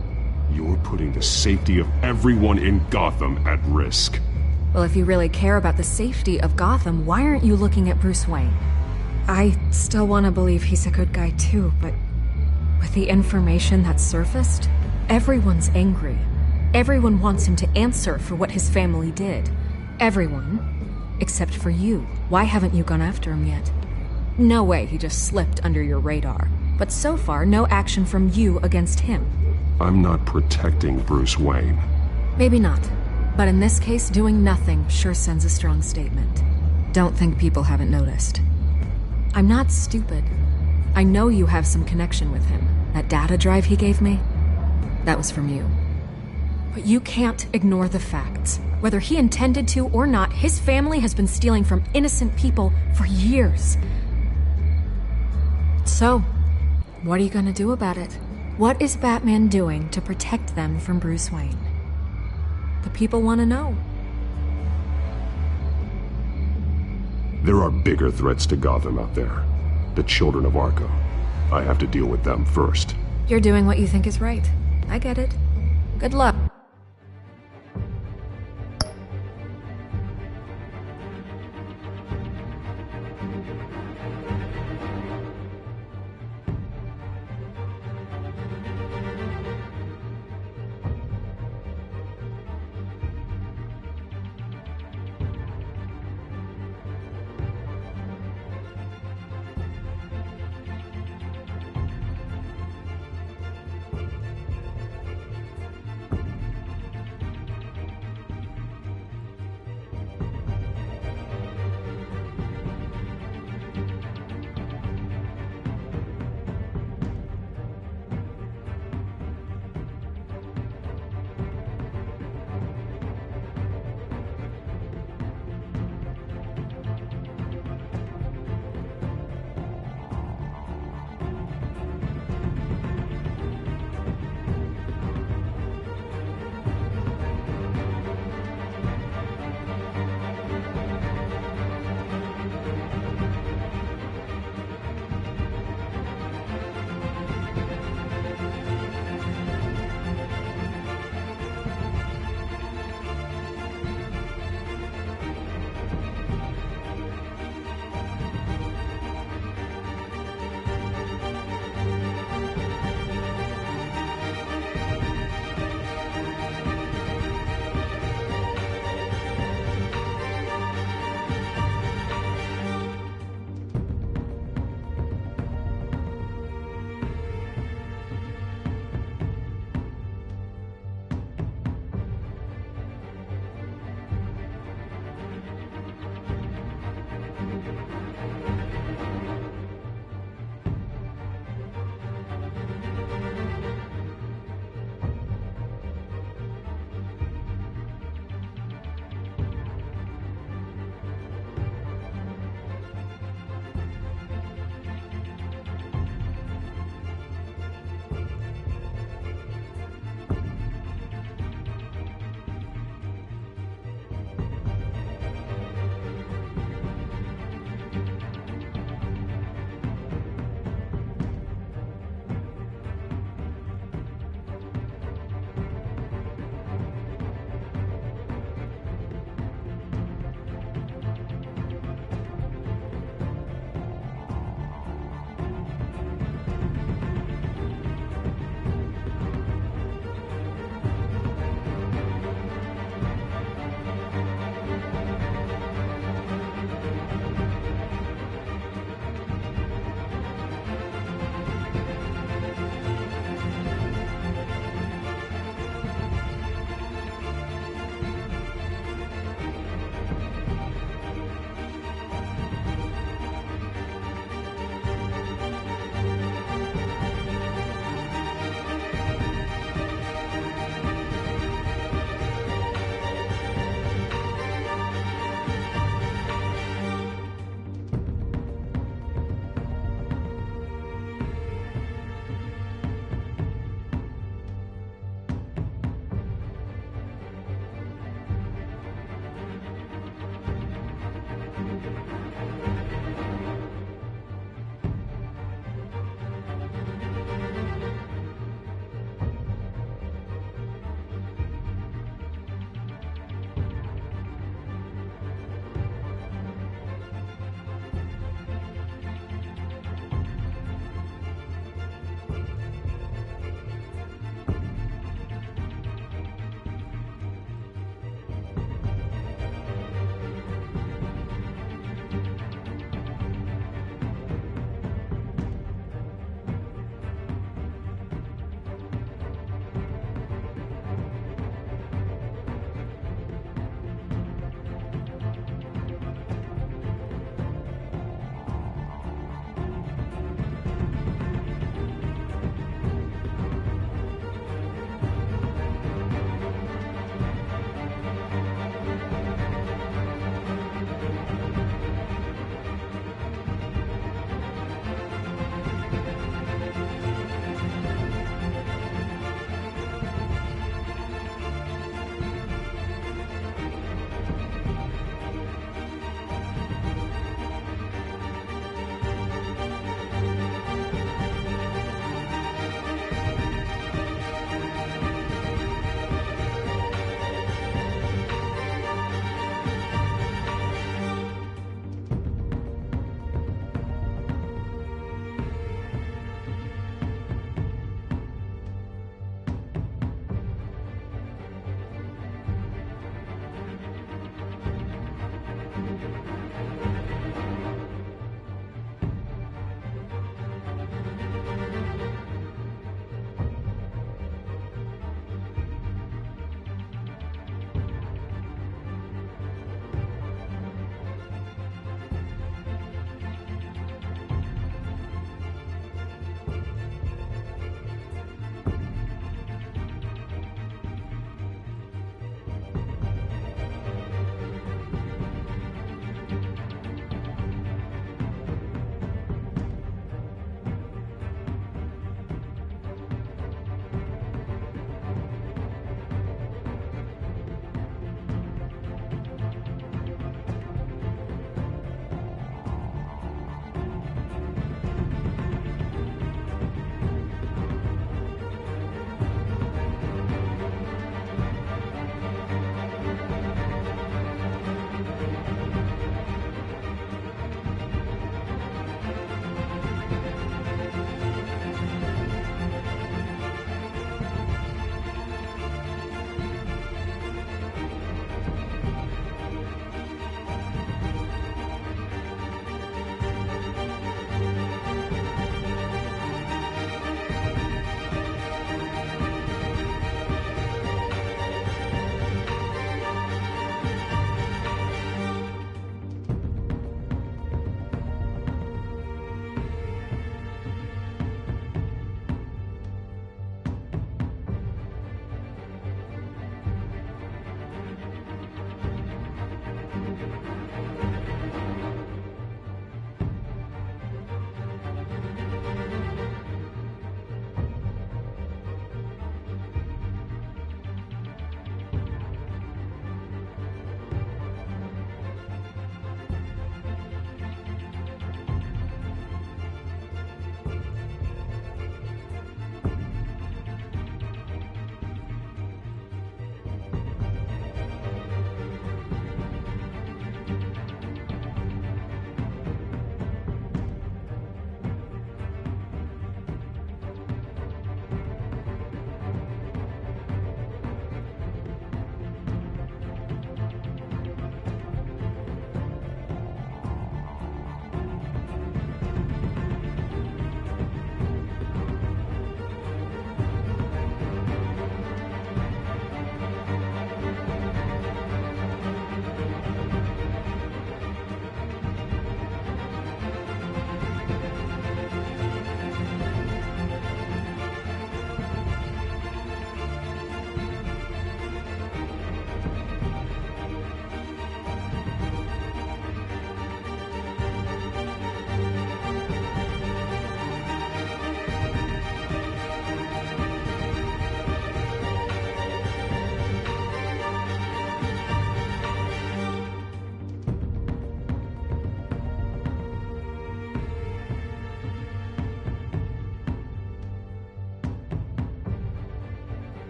S14: You're putting the safety of everyone in Gotham at risk.
S4: Well, if you really care about the safety of Gotham, why aren't you looking at Bruce Wayne? I still want to believe he's a good guy too, but with the information that's surfaced, everyone's angry. Everyone wants him to answer for what his family did. Everyone, except for you. Why haven't you gone after him yet? No way he just slipped under your radar. But so far, no action from you against him.
S14: I'm not protecting Bruce Wayne.
S4: Maybe not. But in this case, doing nothing sure sends a strong statement. Don't think people haven't noticed. I'm not stupid. I know you have some connection with him. That data drive he gave me, that was from you. But you can't ignore the facts. Whether he intended to or not, his family has been stealing from innocent people for years. So, what are you gonna do about it? What is Batman doing to protect them from Bruce Wayne? The people want to know.
S14: There are bigger threats to Gotham out there. The children of Arkham. I have to deal with them first.
S4: You're doing what you think is right. I get it. Good luck.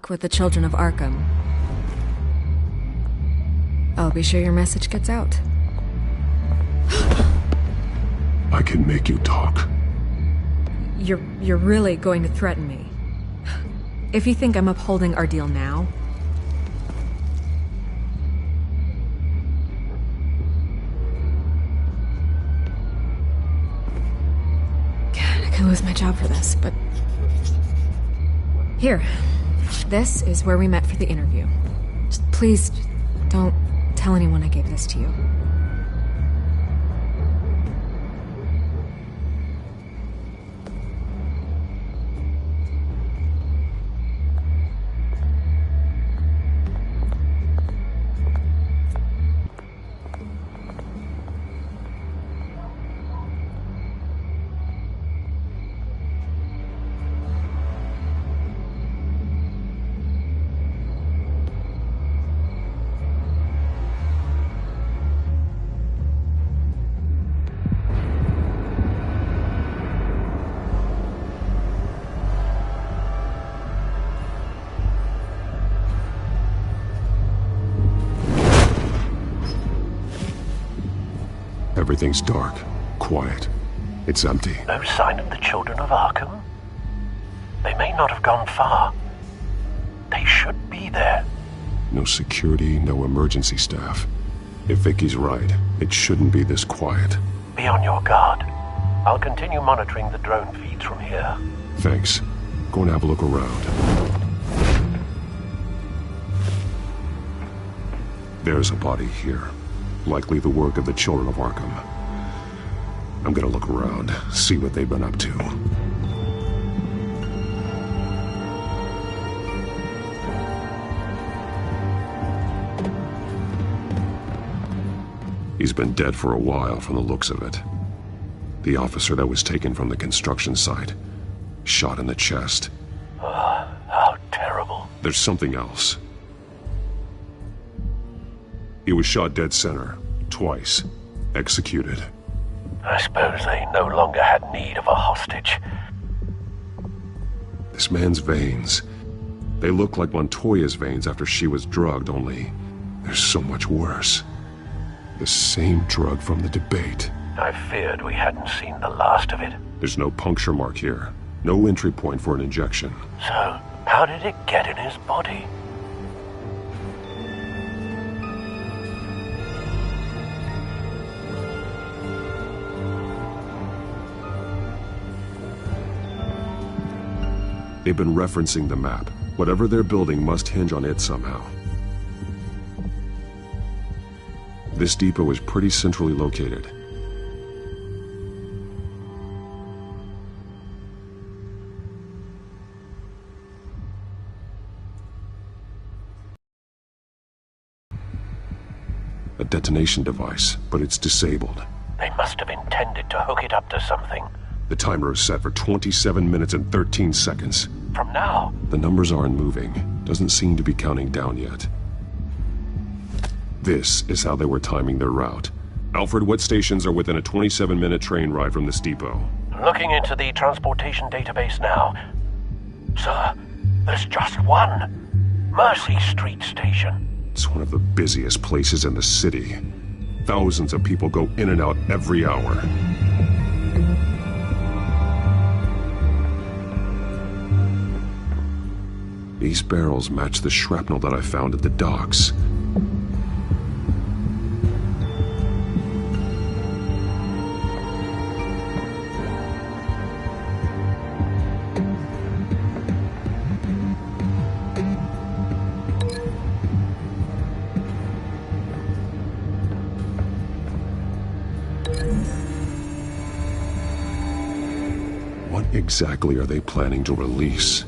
S4: talk with the children of Arkham. I'll be sure your message gets out.
S14: I can make you talk.
S4: You're really going to threaten me? If you think I'm upholding our deal now... God, I could lose my job for this, but... Here. This is where we met for the interview. Just please, don't tell anyone I gave this to you.
S14: Everything's dark, quiet. It's empty.
S16: No sign of the children of Arkham? They may not have gone far. They should be there.
S14: No security, no emergency staff. If Vicky's right, it shouldn't be this quiet.
S16: Be on your guard. I'll continue monitoring the drone feeds from here.
S14: Thanks. Go and have a look around. There's a body here. Likely the work of the children of Arkham. I'm gonna look around, see what they've been up to. He's been dead for a while from the looks of it. The officer that was taken from the construction site. Shot in the chest.
S16: How terrible.
S14: There's something else. He was shot dead center, twice, executed.
S16: I suppose they no longer had need of a hostage.
S14: This man's veins, they look like Montoya's veins after she was drugged, only they're so much worse. The same drug from the debate.
S16: I feared we hadn't seen the last of it.
S14: There's no puncture mark here, no entry point for an injection.
S16: So, how did it get in his body?
S14: They've been referencing the map. Whatever they're building must hinge on it somehow. This depot is pretty centrally located. A detonation device, but it's disabled.
S16: They must have intended to hook it up to something.
S14: The timer is set for 27 minutes and 13 seconds.
S16: From now?
S14: The numbers aren't moving. Doesn't seem to be counting down yet. This is how they were timing their route. Alfred, what stations are within a 27-minute train ride from this depot?
S16: Looking into the transportation database now. Sir, there's just one. Mercy Street Station.
S14: It's one of the busiest places in the city. Thousands of people go in and out every hour. These barrels match the shrapnel that I found at the docks. What exactly are they planning to release?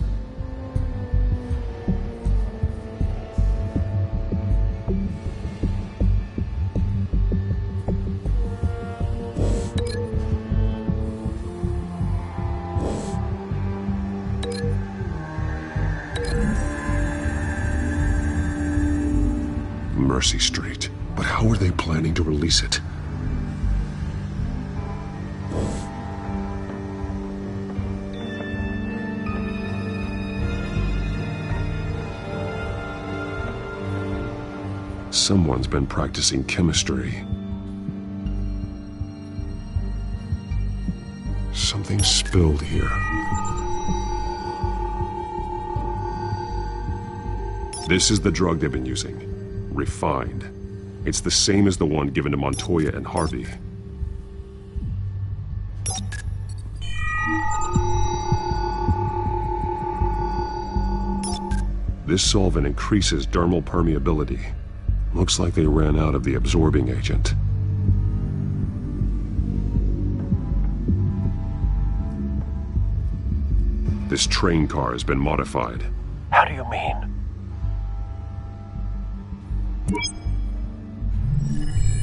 S14: Mercy Street. But how are they planning to release it? Someone's been practicing chemistry. Something spilled here. This is the drug they've been using. Refined. It's the same as the one given to Montoya and Harvey. This solvent increases dermal permeability. Looks like they ran out of the absorbing agent. This train car has been modified.
S16: How do you mean?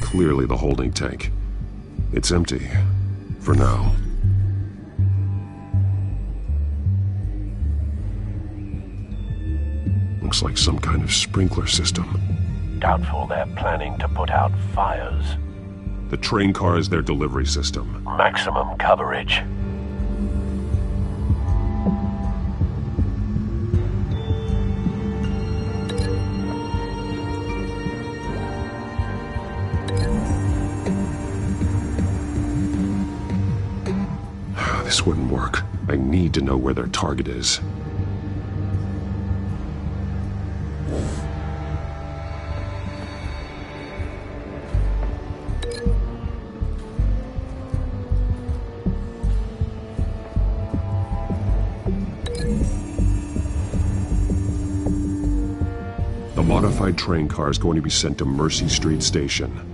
S14: Clearly the holding tank. It's empty. For now. Looks like some kind of sprinkler system.
S16: Doubtful they're planning to put out fires.
S14: The train car is their delivery system.
S16: Maximum coverage.
S14: This wouldn't work. I need to know where their target is. The modified train car is going to be sent to Mercy Street Station.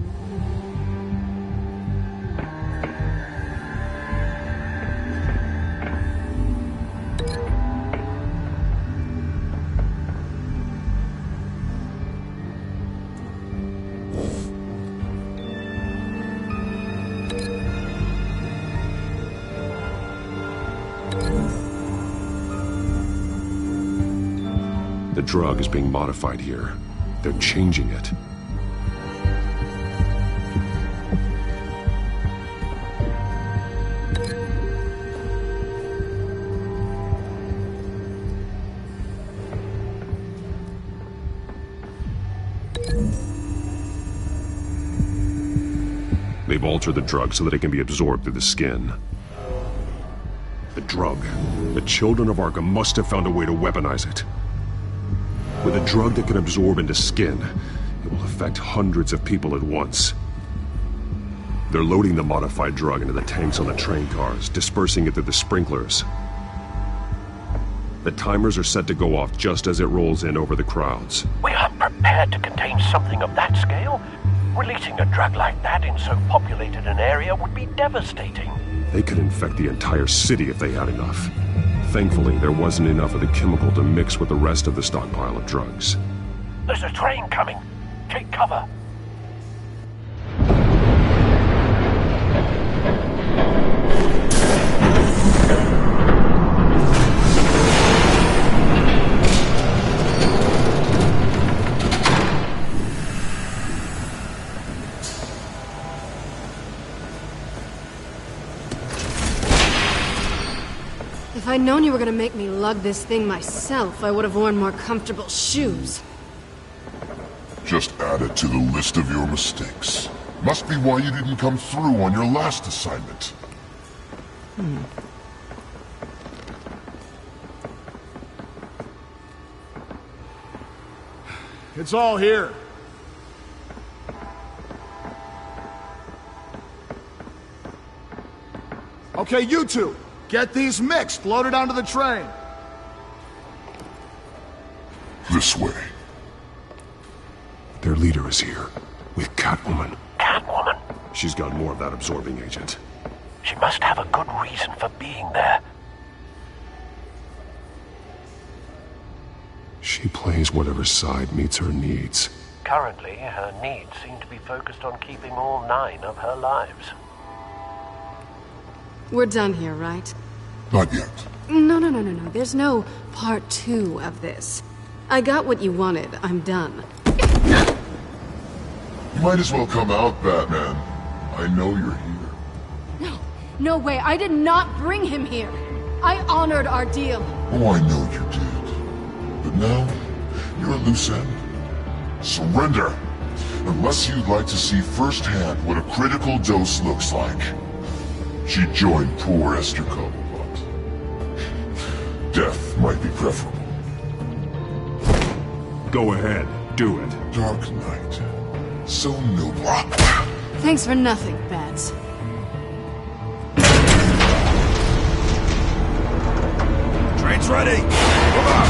S14: The drug is being modified here. They're changing it. They've altered the drug so that it can be absorbed through the skin. The drug. The children of Arkham must have found a way to weaponize it. With a drug that can absorb into skin, it will affect hundreds of people at once. They're loading the modified drug into the tanks on the train cars, dispersing it through the sprinklers. The timers are set to go off just as it rolls in over the crowds.
S16: We aren't prepared to contain something of that scale. Releasing a drug like that in so populated an area would be devastating.
S14: They could infect the entire city if they had enough. Thankfully, there wasn't enough of the chemical to mix with the rest of the stockpile of drugs.
S16: There's a train coming. Take cover.
S13: If I'd known you were gonna make me lug this thing myself, I would have worn more comfortable shoes.
S2: Just add it to the list of your mistakes. Must be why you didn't come through on your last assignment.
S15: It's all here. Okay, you two. Get these mixed, loaded onto the train.
S2: This way.
S14: Their leader is here, with Catwoman.
S16: Catwoman?
S14: She's got more of that absorbing agent.
S16: She must have a good reason for being there.
S14: She plays whatever side meets her needs.
S16: Currently, her needs seem to be focused on keeping all 9 of her lives.
S13: We're done here, right?
S2: Not yet.
S13: No. There's no part 2 of this. I got what you wanted. I'm done.
S2: You might as well come out, Batman. I know you're here.
S13: No way. I did not bring him here. I honored our deal.
S2: Oh, I know you did. But now, you're a loose end. Surrender! Unless you'd like to see firsthand what a critical dose looks like. She joined poor Esther Cobblepot. Death might be preferable.
S14: Go ahead, do it.
S2: Dark Knight. So noble.
S13: Thanks for nothing, Bats.
S21: Train's ready! Move out!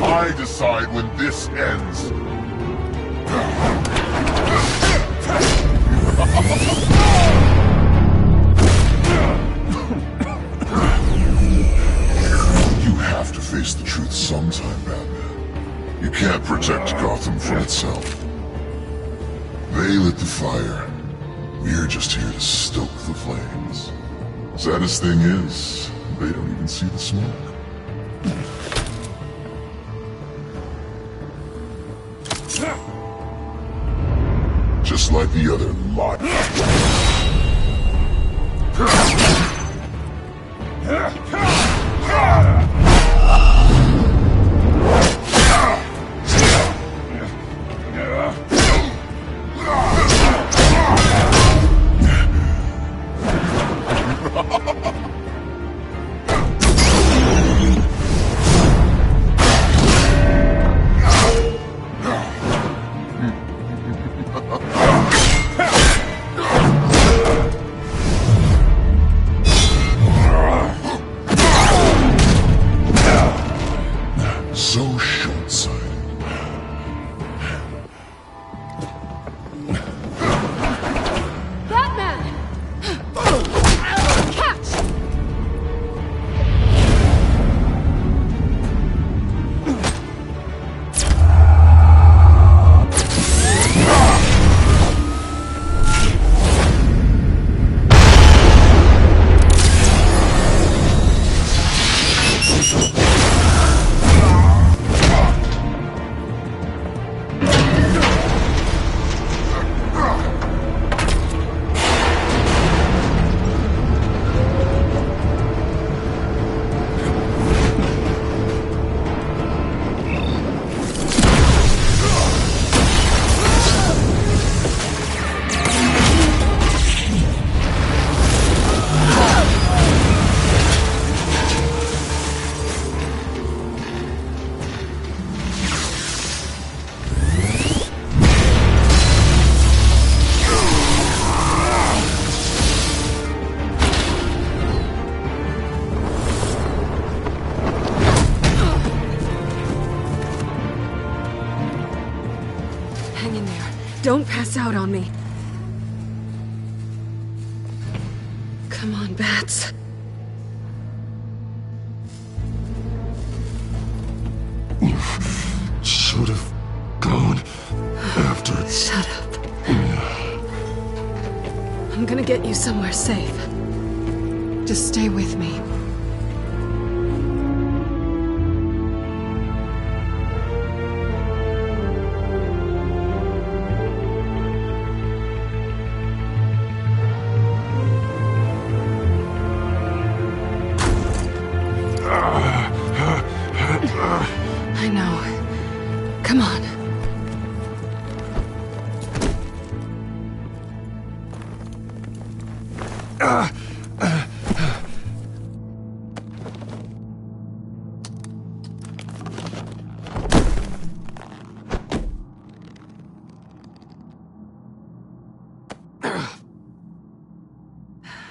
S2: I decide when this ends. You have to face the truth sometime, Batman. You can't protect Gotham from itself. They lit the fire. We're just here to stoke the flames. Saddest thing is, they don't even see the smoke. Just like the other lot. So short-sighted.
S13: Batman! Catch!
S4: Hang in there. Don't pass out on me. Come on, Bats.
S2: You should have gone after.
S4: Shut up. I'm gonna get you somewhere safe. Just stay with me. I know. Come on.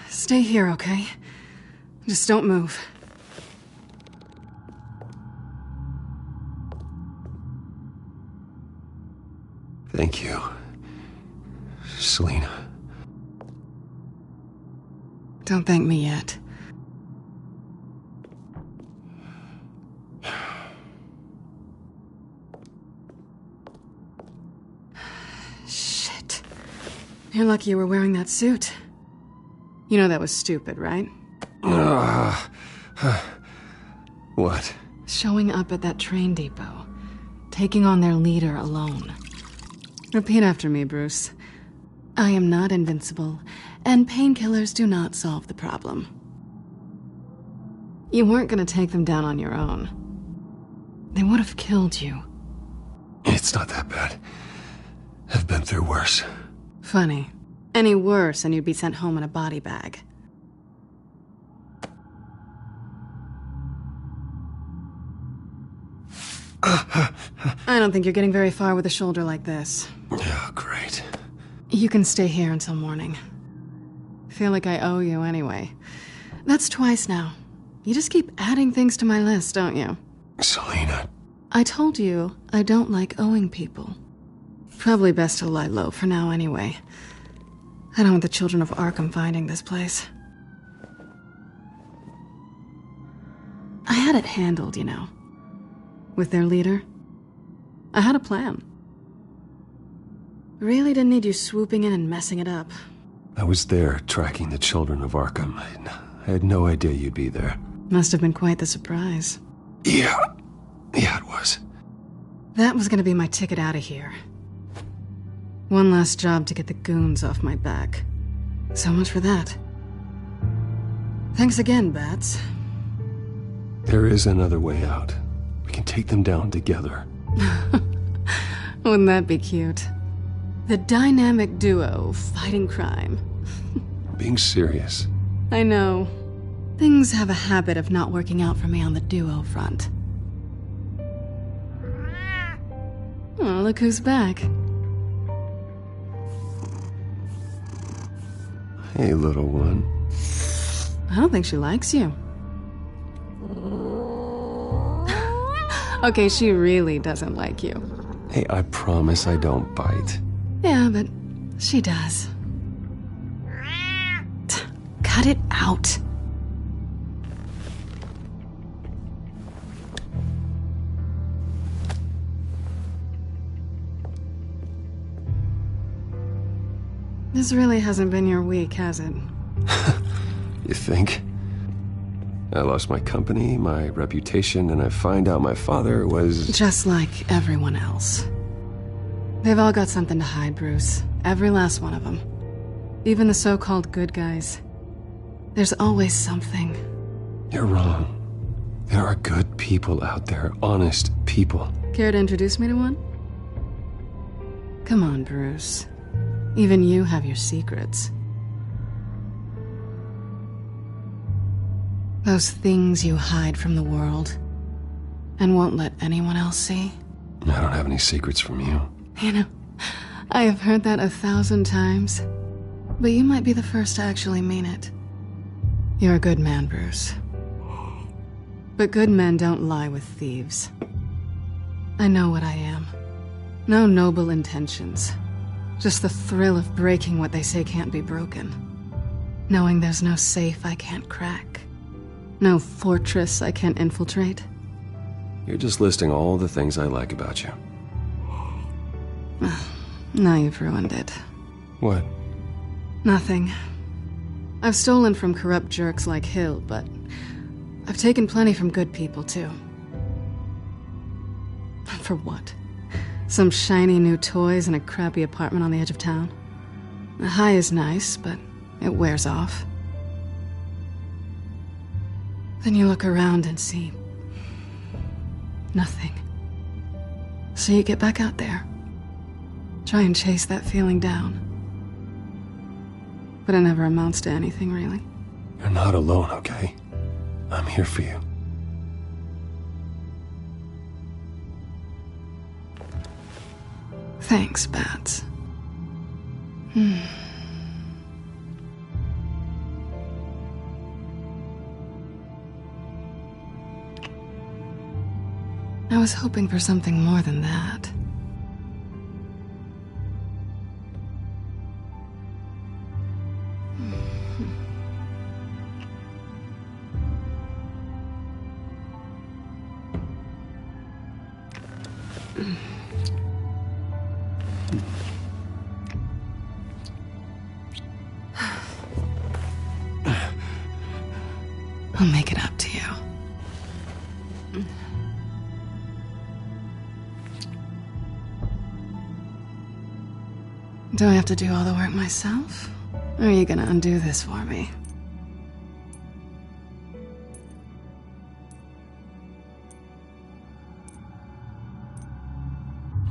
S4: Stay here, okay? Just don't move.
S1: Thank you, Selina.
S13: Don't thank me yet. Shit. You're lucky you were wearing that suit. You know that was stupid, right?
S1: What?
S13: Showing up at that train depot. Taking on their leader alone. Repeat after me, Bruce. I am not invincible, and painkillers do not solve the problem. You weren't gonna take them down on your own. They would have killed you.
S1: It's not that bad. I've been through worse.
S13: Funny. Any worse and you'd be sent home in a body bag. I don't think you're getting very far with a shoulder like this.
S1: Oh, great.
S13: You can stay here until morning. Feel like I owe you anyway. That's twice now. You just keep adding things to my list, don't you?
S1: Selina.
S13: I told you I don't like owing people. Probably best to lie low for now anyway. I don't want the children of Arkham finding this place. I had it handled, you know. With their leader. I had a plan. Really didn't need you swooping in and messing it up.
S1: I was there tracking the children of Arkham. I had no idea you'd be there.
S13: Must have been quite the surprise.
S1: Yeah, it was.
S13: That was gonna be my ticket out of here. One last job to get the goons off my back. So much for that. Thanks again, Bats.
S1: There is another way out. We can take them down together.
S13: Wouldn't that be cute? The dynamic duo fighting crime.
S1: I'm being serious.
S13: I know. Things have a habit of not working out for me on the duo front. Oh, look who's back.
S1: Hey, little one.
S13: I don't think she likes you. Okay, she really doesn't like you.
S1: Hey, I promise I don't bite.
S13: Yeah, but she does. Cut it out. This really hasn't been your week, has it?
S1: You think? I lost my company, my reputation, and I find out my father was...
S13: Just like everyone else. They've all got something to hide, Bruce. Every last one of them. Even the so-called good guys. There's always something.
S1: You're wrong. There are good people out there, honest people.
S13: Care to introduce me to one? Come on, Bruce. Even you have your secrets. Those things you hide from the world and won't let anyone else see.
S1: I don't have any secrets from you.
S13: You know, I have heard that 1,000 times, but you might be the first to actually mean it. You're a good man, Bruce. But good men don't lie with thieves. I know what I am. No noble intentions. Just the thrill of breaking what they say can't be broken. Knowing there's no safe I can't crack. No fortress I can't infiltrate.
S1: You're just listing all the things I like about you.
S13: Now you've ruined it.
S1: What?
S13: Nothing. I've stolen from corrupt jerks like Hill, but I've taken plenty from good people, too. For what? Some shiny new toys and a crappy apartment on the edge of town? The high is nice, but it wears off. Then you look around and see nothing. So you get back out there. Try and chase that feeling down. But it never amounts to anything, really.
S1: You're not alone, okay? I'm here for you.
S13: Thanks, Bats. I was hoping for something more than that. I'll make it up to you. Do I have to do all the work myself? Or are you gonna undo this for me?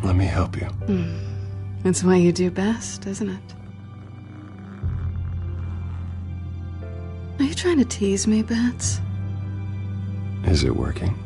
S1: Let me help you.
S13: It's what you do best, isn't it? Are you trying to tease me, Bats?
S1: Is it working?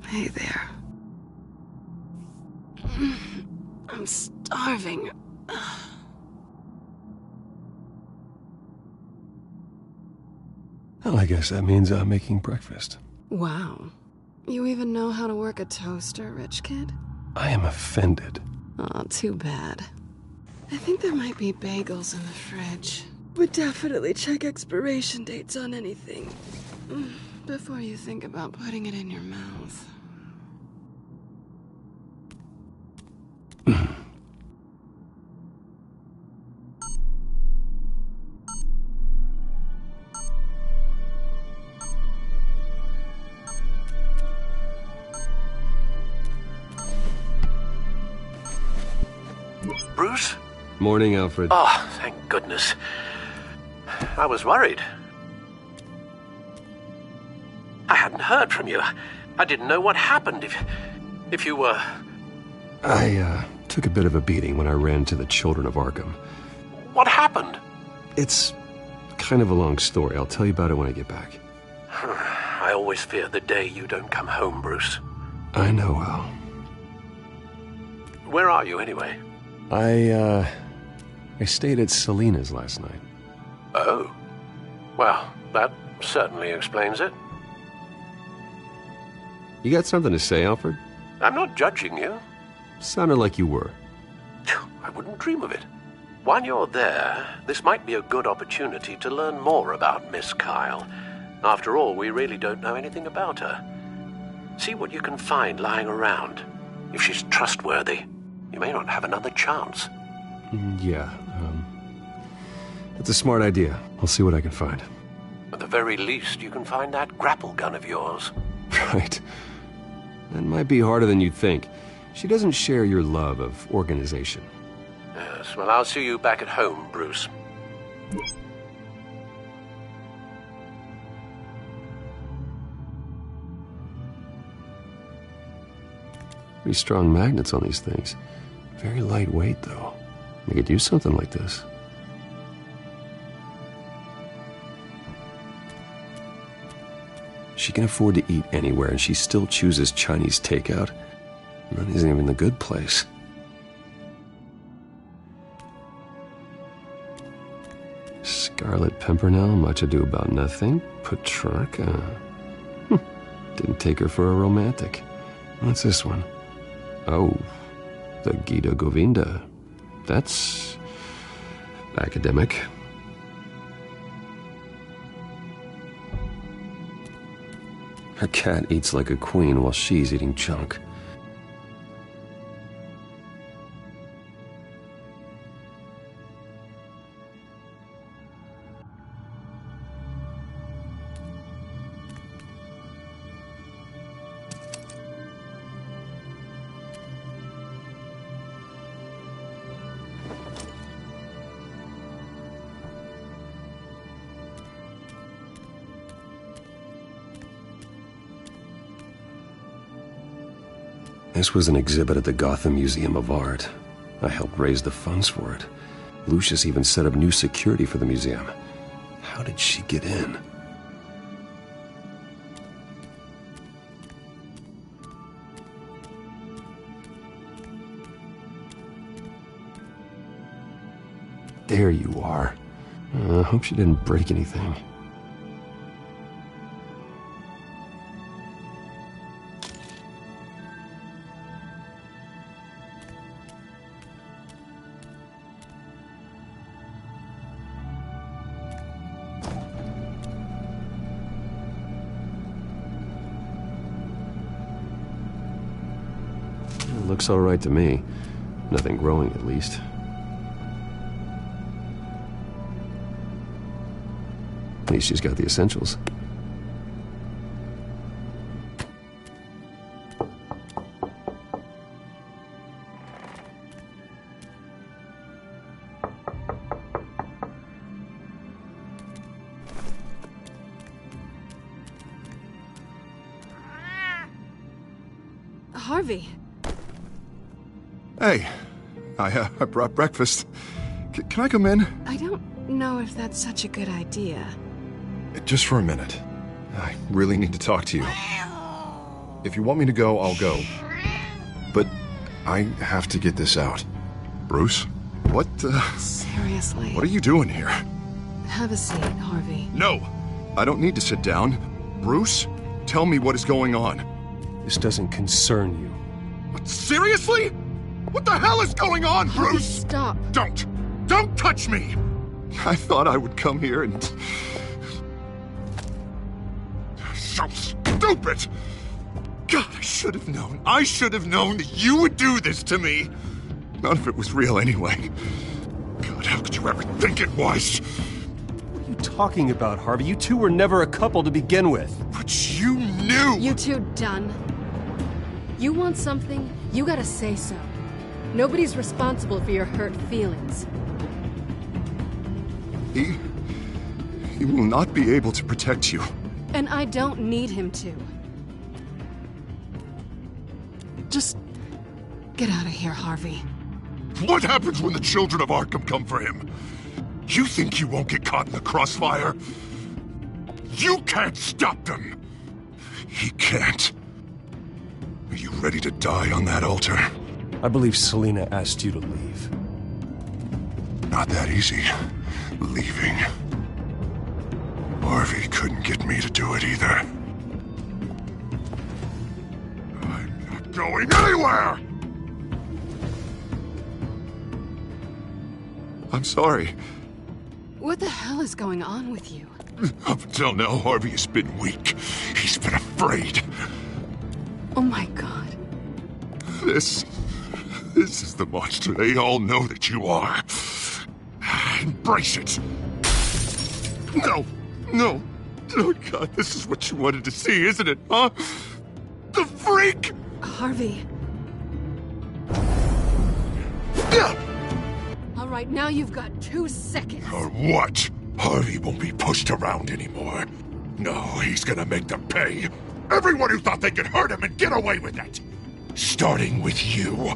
S13: Hey there. I'm starving.
S1: Well, I guess that means I'm making breakfast.
S13: Wow. You even know how to work a toaster, rich kid?
S1: I am offended.
S13: Aw, too bad. I think there might be bagels in the fridge. But definitely check expiration dates on anything before you think about putting it in your mouth.
S16: Bruce?
S1: Morning, Alfred.
S16: Oh, thank goodness. I was worried. I hadn't heard from you. I didn't know what happened if you were...
S1: I took a bit of a beating when I ran to the Children of Arkham.
S16: What happened?
S1: It's kind of a long story. I'll tell you about it when I get back.
S16: I always fear the day you don't come home, Bruce.
S1: I know, Al.
S16: Where are you, anyway?
S1: I stayed at Selena's last night.
S16: Oh. Well, that certainly explains it.
S1: You got something to say, Alfred?
S16: I'm not judging you.
S1: Sounded like you were.
S16: I wouldn't dream of it. While you're there, this might be a good opportunity to learn more about Miss Kyle. After all, we really don't know anything about her. See what you can find lying around. If she's trustworthy, you may not have another chance.
S1: Yeah, that's a smart idea. I'll see what I can find.
S16: At the very least, you can find that grapple gun of yours.
S1: Right. That might be harder than you'd think. She doesn't share your love of organization.
S16: Yes, well, I'll see you back at home, Bruce.
S1: Pretty strong magnets on these things. Very lightweight, though. They could use something like this. She can afford to eat anywhere, and she still chooses Chinese takeout. That isn't even the good place. Scarlet Pimpernel, Much Ado About Nothing, Petrarca. Didn't take her for a romantic. What's this one? Oh, the Gita Govinda. That's academic. Her cat eats like a queen while she's eating junk. This was an exhibit at the Gotham Museum of Art. I helped raise the funds for it. Lucius even set up new security for the museum. How did she get in? There you are. I hope she didn't break anything. Looks all right to me. Nothing growing, at least. At least she's got the essentials.
S13: Harvey.
S11: Hey, I brought breakfast. Can I come in?
S13: I don't know if that's such a good idea.
S11: Just for a minute. I really need to talk to you. If you want me to go, I'll go. But I have to get this out. Bruce? What
S13: Seriously.
S11: What are you doing here?
S13: Have a seat, Harvey.
S11: No! I don't need to sit down. Bruce, tell me what is going on.
S1: This doesn't concern you.
S11: What, seriously? What the hell is going on,
S13: Harvey,
S11: Bruce?
S13: stop.
S11: Don't touch me! I thought I would come here and... So stupid! God, I should have known. I should have known that you would do this to me. None of it was real anyway. God, how could you ever think it was?
S1: What are you talking about, Harvey? You two were never a couple to begin with.
S11: But you knew!
S13: You two done. You want something, you gotta say so. Nobody's responsible for your hurt feelings.
S11: He will not be able to protect you.
S13: And I don't need him to. Just get out of here, Harvey.
S2: What happens when the children of Arkham come for him? You think you won't get caught in the crossfire? You can't stop them! He can't. Are you ready to die on that altar?
S1: I believe Selina asked you to leave.
S2: Not that easy. Leaving. Harvey couldn't get me to do it either. I'm not going anywhere!
S11: I'm sorry.
S13: What the hell is going on with you?
S2: Up until now, Harvey has been weak. He's been afraid.
S13: Oh my God.
S2: This is the monster they all know that you are. Embrace it. No. Oh God, this is what you wanted to see, isn't it, huh? The freak!
S13: Harvey. All right, now you've got 2 seconds.
S2: Or what? Harvey won't be pushed around anymore. No, he's gonna make them pay. Everyone who thought they could hurt him and get away with it. Starting with you.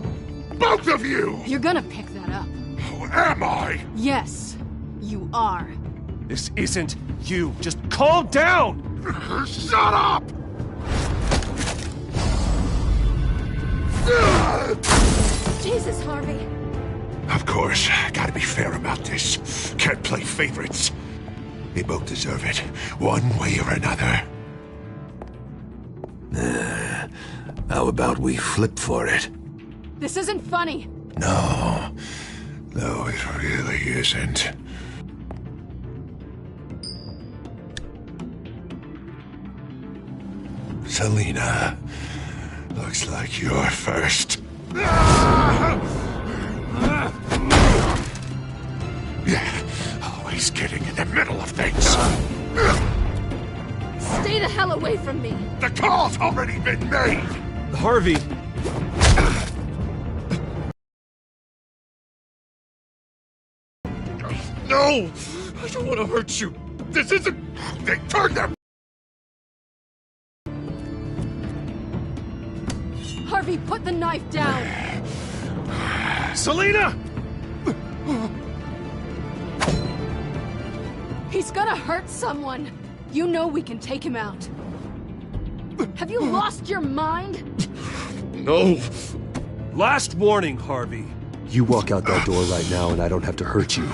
S2: Both of you!
S13: You're gonna pick that up.
S2: Who am I?
S13: Yes, you are.
S1: This isn't you. Just calm down!
S2: Shut up!
S13: Jesus, Harvey.
S2: Of course, gotta be fair about this. Can't play favorites. They both deserve it, one way or another. How about we flip for it?
S13: This isn't funny.
S2: No, it really isn't. Selina, looks like you're first. Always getting in the middle of things.
S13: Stay the hell away from me.
S2: The call's already been made.
S1: Harvey.
S2: No! I don't want to hurt you. This isn't... They turned their...
S4: Harvey, put the knife down!
S14: Selina!
S4: He's gonna hurt someone. You know we can take him out. Have you lost your mind?
S14: No. Last warning, Harvey. You walk out that door right now and I don't have to hurt you.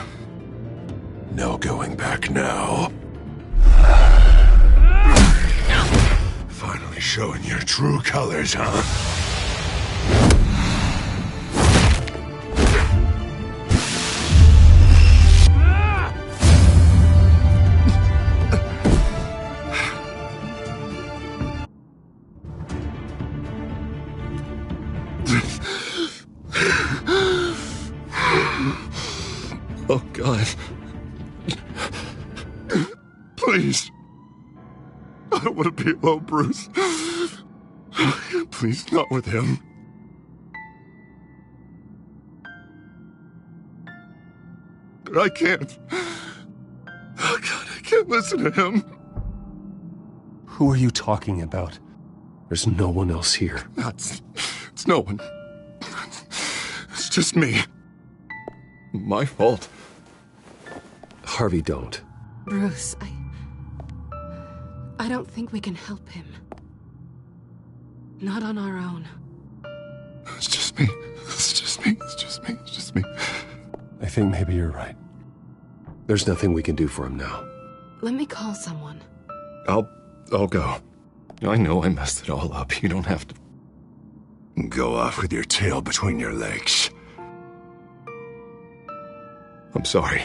S12: No going back now. Finally showing your true colors, huh? Oh, God. Please. I don't want to be alone, Bruce. Please, not with him. I can't. Oh, God, I can't listen to him.
S14: Who are you talking about? There's no one else here.
S12: It's no one. It's just me. My fault.
S14: Harvey, don't.
S4: Bruce, I don't think we can help him. Not on our own.
S12: It's just me. It's just me. It's just me. It's just me.
S14: I think maybe you're right. There's nothing we can do for him now.
S4: Let me call someone.
S12: I'll go. I know I messed it all up. You don't have to go off with your tail between your legs. I'm sorry.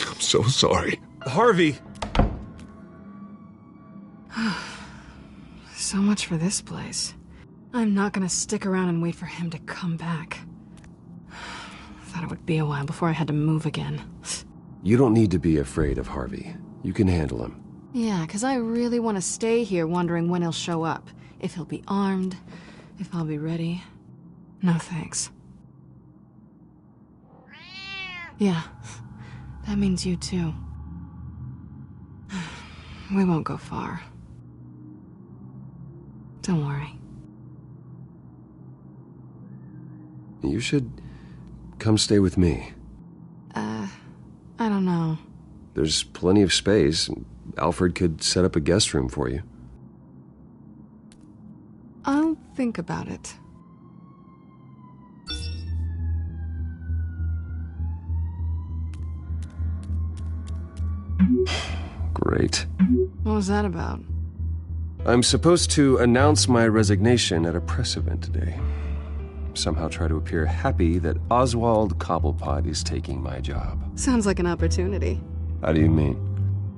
S12: I'm so sorry.
S14: Harvey!
S13: So much for this place. I'm not gonna stick around and wait for him to come back. Thought it would be a while before I had to move again.
S14: You don't need to be afraid of Harvey. You can handle him.
S13: Yeah, 'cause I really want to stay here wondering when he'll show up. If he'll be armed, if I'll be ready. No thanks. Yeah, that means you too. We won't go far. Don't worry.
S14: You should come stay with me.
S13: I don't know.
S14: There's plenty of space. Alfred could set up a guest room for you.
S13: I'll think about it.
S14: Great.
S13: What was that about?
S14: I'm supposed to announce my resignation at a press event today. Somehow try to appear happy that Oswald Cobblepot is taking my job.
S13: Sounds like an opportunity.
S14: How do you mean?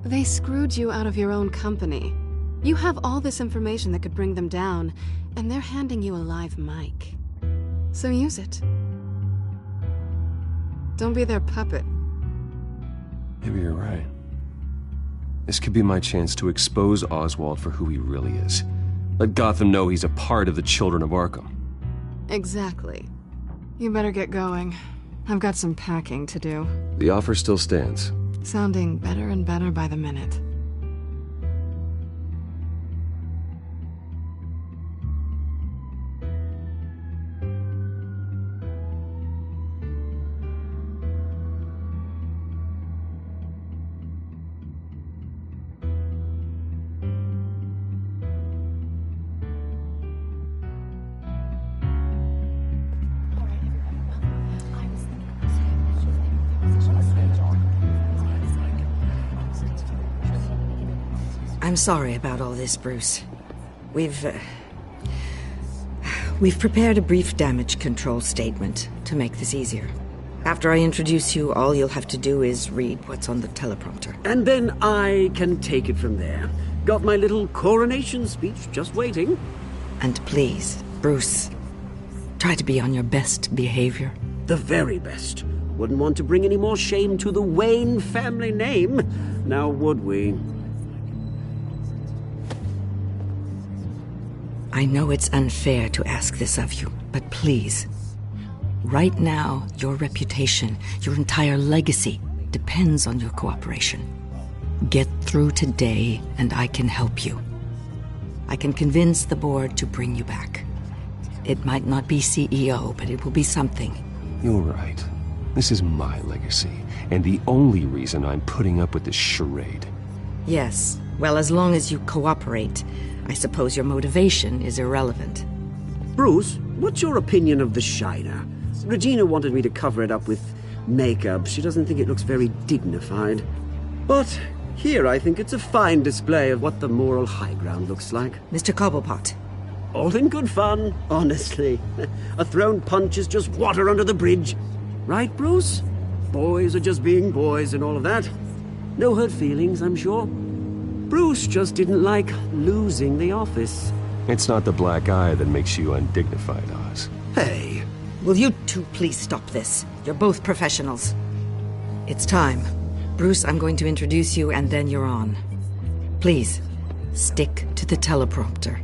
S13: They screwed you out of your own company. You have all this information that could bring them down, and they're handing you a live mic. So use it. Don't be their puppet.
S14: Maybe you're right. This could be my chance to expose Oswald for who he really is. Let Gotham know he's a part of the Children of Arkham.
S13: Exactly. You better get going. I've got some packing to do.
S14: The offer still stands.
S13: Sounding better and better by the minute.
S19: I'm sorry about all this, Bruce. We've prepared a brief damage control statement to make this easier. After I introduce you, all you'll have to do is read what's on the teleprompter.
S5: And then I can take it from there. Got my little coronation speech just waiting.
S19: And please, Bruce, try to be on your best behavior.
S5: The very best. Wouldn't want to bring any more shame to the Wayne family name, now would we?
S19: I know it's unfair to ask this of you, but please, right now, your reputation, your entire legacy, depends on your cooperation. Get through today, and I can help you. I can convince the board to bring you back. It might not be CEO, but it will be something.
S1: You're right. This is my legacy, and the only reason I'm putting up with this charade.
S19: Yes. Well, as long as you cooperate, I suppose your motivation is irrelevant.
S5: Bruce, what's your opinion of the Shiner? Regina wanted me to cover it up with makeup. She doesn't think it looks very dignified. But here I think it's a fine display of what the moral high ground looks like.
S19: Mr. Cobblepot.
S5: All in good fun, honestly. A thrown punch is just water under the bridge. Right, Bruce? Boys are just being boys and all of that. No hurt feelings, I'm sure. Bruce just didn't like losing the office.
S1: It's not the black eye that makes you undignified, Oz.
S5: Hey.
S19: Will you two please stop this? You're both professionals. It's time. Bruce, I'm going to introduce you and then you're on. Please, stick to the teleprompter.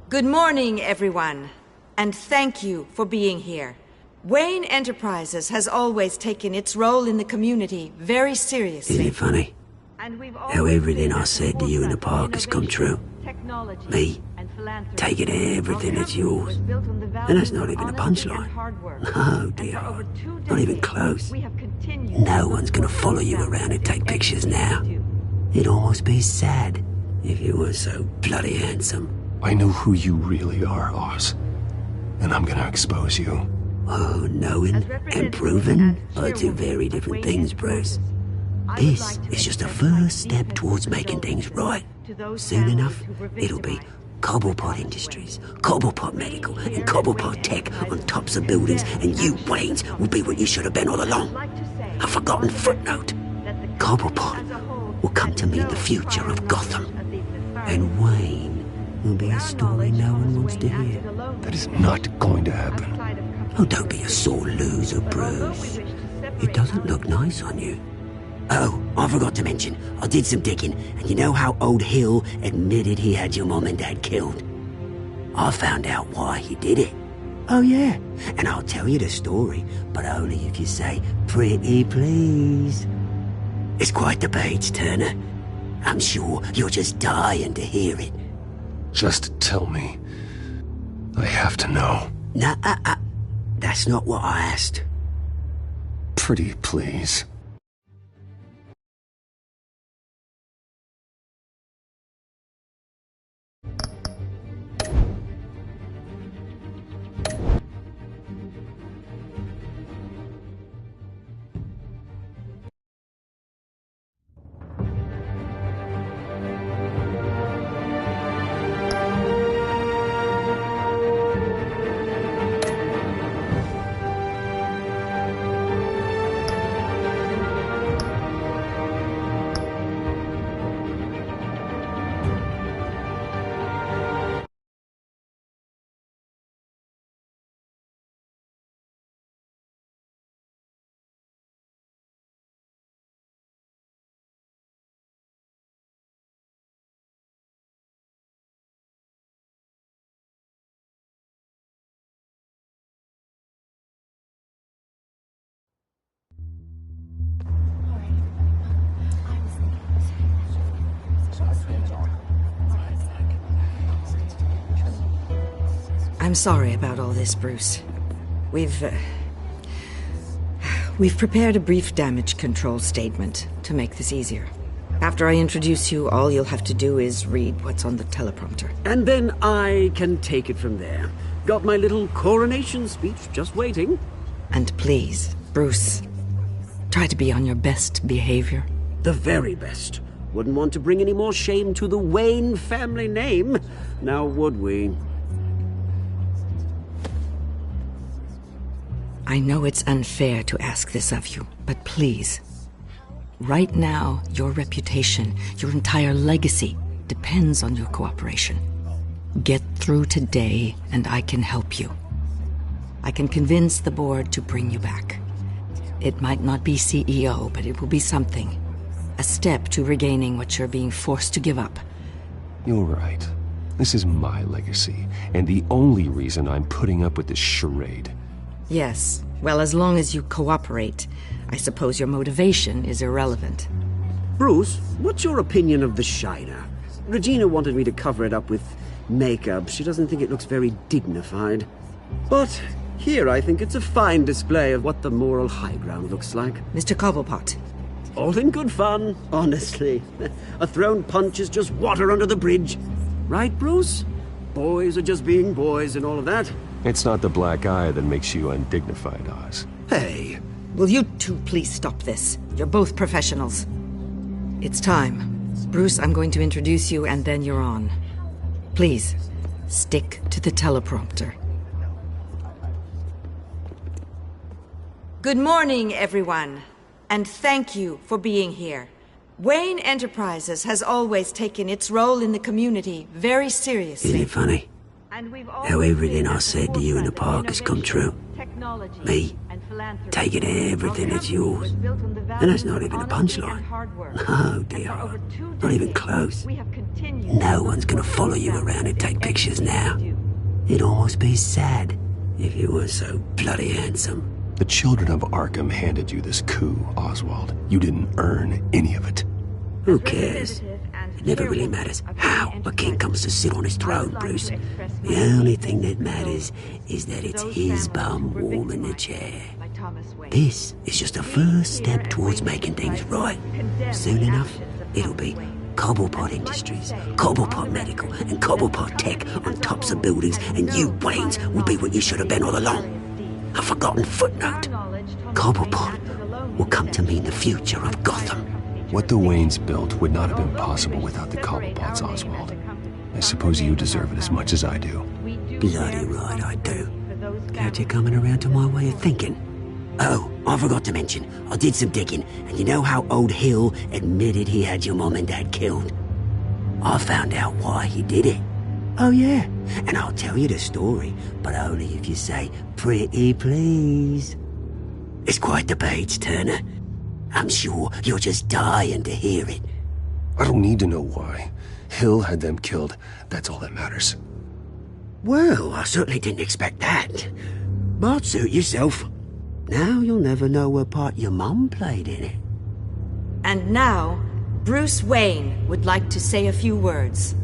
S19: Good morning, everyone. And thank you for being here. Wayne Enterprises has always taken its role in the community very seriously.
S5: Isn't it funny? How everything I said to you in the park has come true. Me, taking everything that's yours. And that's not even a punchline. No, dear. Not even close. No one's gonna follow you around and take pictures now. It'd almost be sad if you weren't so bloody handsome.
S1: I know who you really are, Oz. And I'm gonna expose you.
S5: Oh, knowing and proving are two very different things, Bruce. This is just a first step towards making things right. Soon enough, it'll be Cobblepot Industries, Cobblepot Medical, and Cobblepot Tech on tops of buildings, and you, Waynes, will be what you should have been all along. A forgotten footnote. Cobblepot will come to mean the future of Gotham. And Wayne will be a story no one wants to hear.
S1: That is not going to happen.
S5: Oh, don't be a sore loser, Bruce. It doesn't look nice on you. Oh, I forgot to mention, I did some digging, and you know how old Hill admitted he had your mom and dad killed? I found out why he did it. Oh yeah, and I'll tell you the story, but only if you say, pretty please. It's quite the page, Turner. I'm sure you're just dying to hear it.
S1: Just tell me. I have to know.
S5: Nah, that's not what I asked.
S1: Pretty please.
S19: I'm sorry about all this, Bruce. We've prepared a brief damage control statement to make this easier. After I introduce you, all you'll have to do is read what's on the teleprompter.
S5: And then I can take it from there. Got my little coronation speech just waiting.
S19: And please, Bruce, try to be on your best behavior.
S5: The very best. Wouldn't want to bring any more shame to the Wayne family name, now would we?
S19: I know it's unfair to ask this of you, but please. Right now, your reputation, your entire legacy, depends on your cooperation. Get through today, and I can help you. I can convince the board to bring you back. It might not be CEO, but it will be something. A step to regaining what you're being forced to give up.
S1: You're right. This is my legacy, and the only reason I'm putting up with this charade.
S19: Yes. Well, as long as you cooperate, I suppose your motivation is irrelevant.
S5: Bruce, what's your opinion of the Shiner? Regina wanted me to cover it up with makeup. She doesn't think it looks very dignified. But here I think it's a fine display of what the moral high ground looks like.
S19: Mr. Cobblepot.
S5: All in good fun, honestly. A thrown punch is just water under the bridge. Right, Bruce? Boys are just being boys and all of that.
S1: It's not the black eye that makes you undignified, Oz.
S19: Hey, will you two please stop this? You're both professionals. It's time. Bruce, I'm going to introduce you and then you're on. Please, stick to the teleprompter. Good morning, everyone. And thank you for being here. Wayne Enterprises has always taken its role in the community very seriously.
S5: Isn't it funny? How everything I said to you in the park has come true. Me, taking everything that's yours. And that's not even a punchline. No, dear. Not even close. No one's gonna follow you around and take pictures now. It'd almost be sad if you were so bloody handsome.
S1: The children of Arkham handed you this coup, Oswald. You didn't earn any of it.
S5: Who cares? It never really matters how a king comes to sit on his throne, Bruce. The only thing that matters is that it's his bum warm in the chair. This is just a first step towards making things right. Soon enough, it'll be Cobblepot Industries, Cobblepot Medical, and Cobblepot Tech on tops of buildings, and you, Waynes, will be what you should have been all along. A forgotten footnote. Cobblepot will come to mean the future of Gotham.
S1: What the Waynes built would not have been possible without the Cobblepots, Oswald. I suppose you deserve it as much as I do.
S5: Bloody right I do. Glad you're coming around to my way of thinking. Oh, I forgot to mention, I did some digging, and you know how old Hill admitted he had your mom and dad killed? I found out why he did it. Oh yeah, and I'll tell you the story, but only if you say, pretty please. It's quite the page, Turner. I'm sure you're just dying to hear it.
S1: I don't need to know why. Hill had them killed. That's all that matters.
S5: Well, I certainly didn't expect that. But suit yourself. Now you'll never know what part your mum played in it.
S19: And now, Bruce Wayne would like to say a few words.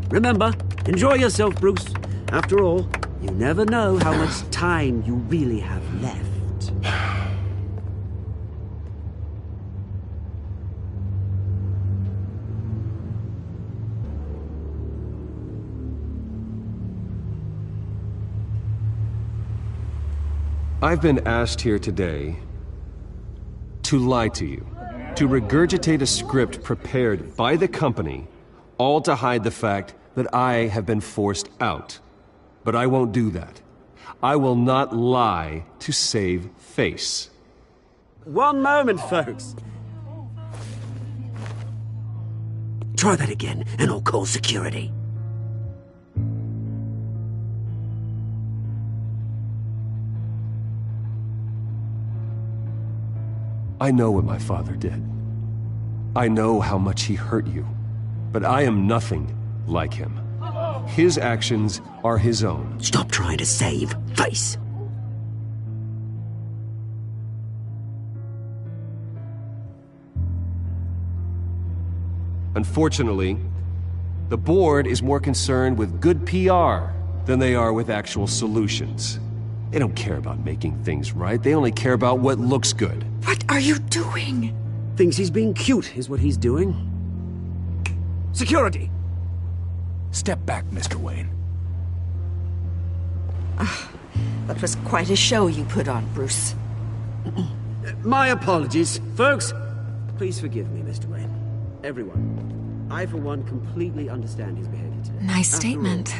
S5: Remember, enjoy yourself, Bruce. After all, you never know how much time you really have left.
S1: I've been asked here today to lie to you, to regurgitate a script prepared by the company, all to hide the fact that I have been forced out. But I won't do that. I will not lie to save face.
S5: One moment, folks. Try that again, and I'll call security.
S1: I know what my father did. I know how much he hurt you. But I am nothing like him. His actions are his own.
S5: Stop trying to save face.
S1: Unfortunately, the board is more concerned with good PR than they are with actual solutions. They don't care about making things right. They only care about what looks good.
S19: What are you doing?
S5: Thinks he's being cute, is what he's doing. Security!
S12: Step back, Mr. Wayne.
S19: That was quite a show you put on, Bruce.
S5: My apologies. Folks, please forgive me, Mr. Wayne. Everyone. I, for one, completely understand his behavior today.
S4: Nice statement.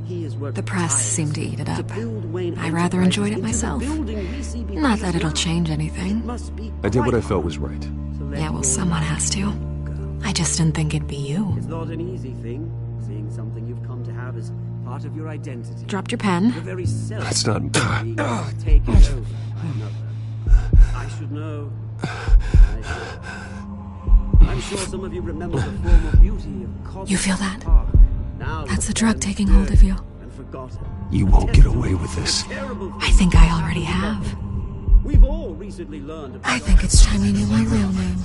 S4: The press seemed to eat it up. I rather enjoyed it myself. Not that it'll change anything.
S1: I did what I felt was right.
S4: Yeah, well, someone has to. I just didn't think it'd be you.
S5: It's not an easy thing, seeing something you've come to have as part of your identity.
S4: Dropped your pen.
S5: Your very self.
S1: That's not...
S5: Taken over. I should know. I'm sure some of you remember the former beauty of...
S4: You feel that? That's the drug taking hold of you.
S1: You won't get away with this.
S4: I think I already have.
S5: We've all recently learned about...
S4: I think it's time you knew my real name.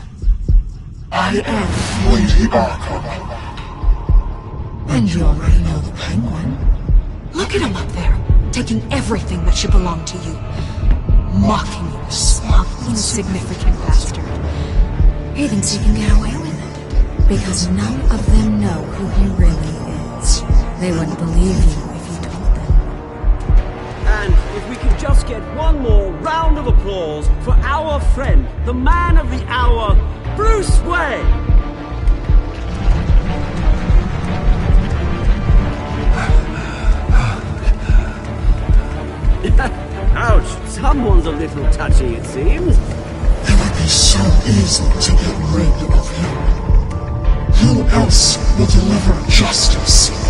S2: I am Lady Arkham.
S8: And you already know the Penguin. Look at him up there, taking everything that should belong to you. Mocking you, smug, insignificant bastard. He thinks he can get away with it, because none of them know who he really is. They wouldn't believe you if you told them.
S5: And if we could just get one more round of applause for our friend, the man of the hour, Bruce Wayne! Ouch, someone's a little touchy, it seems.
S2: It would be so easy to get rid of him. Who else will deliver justice?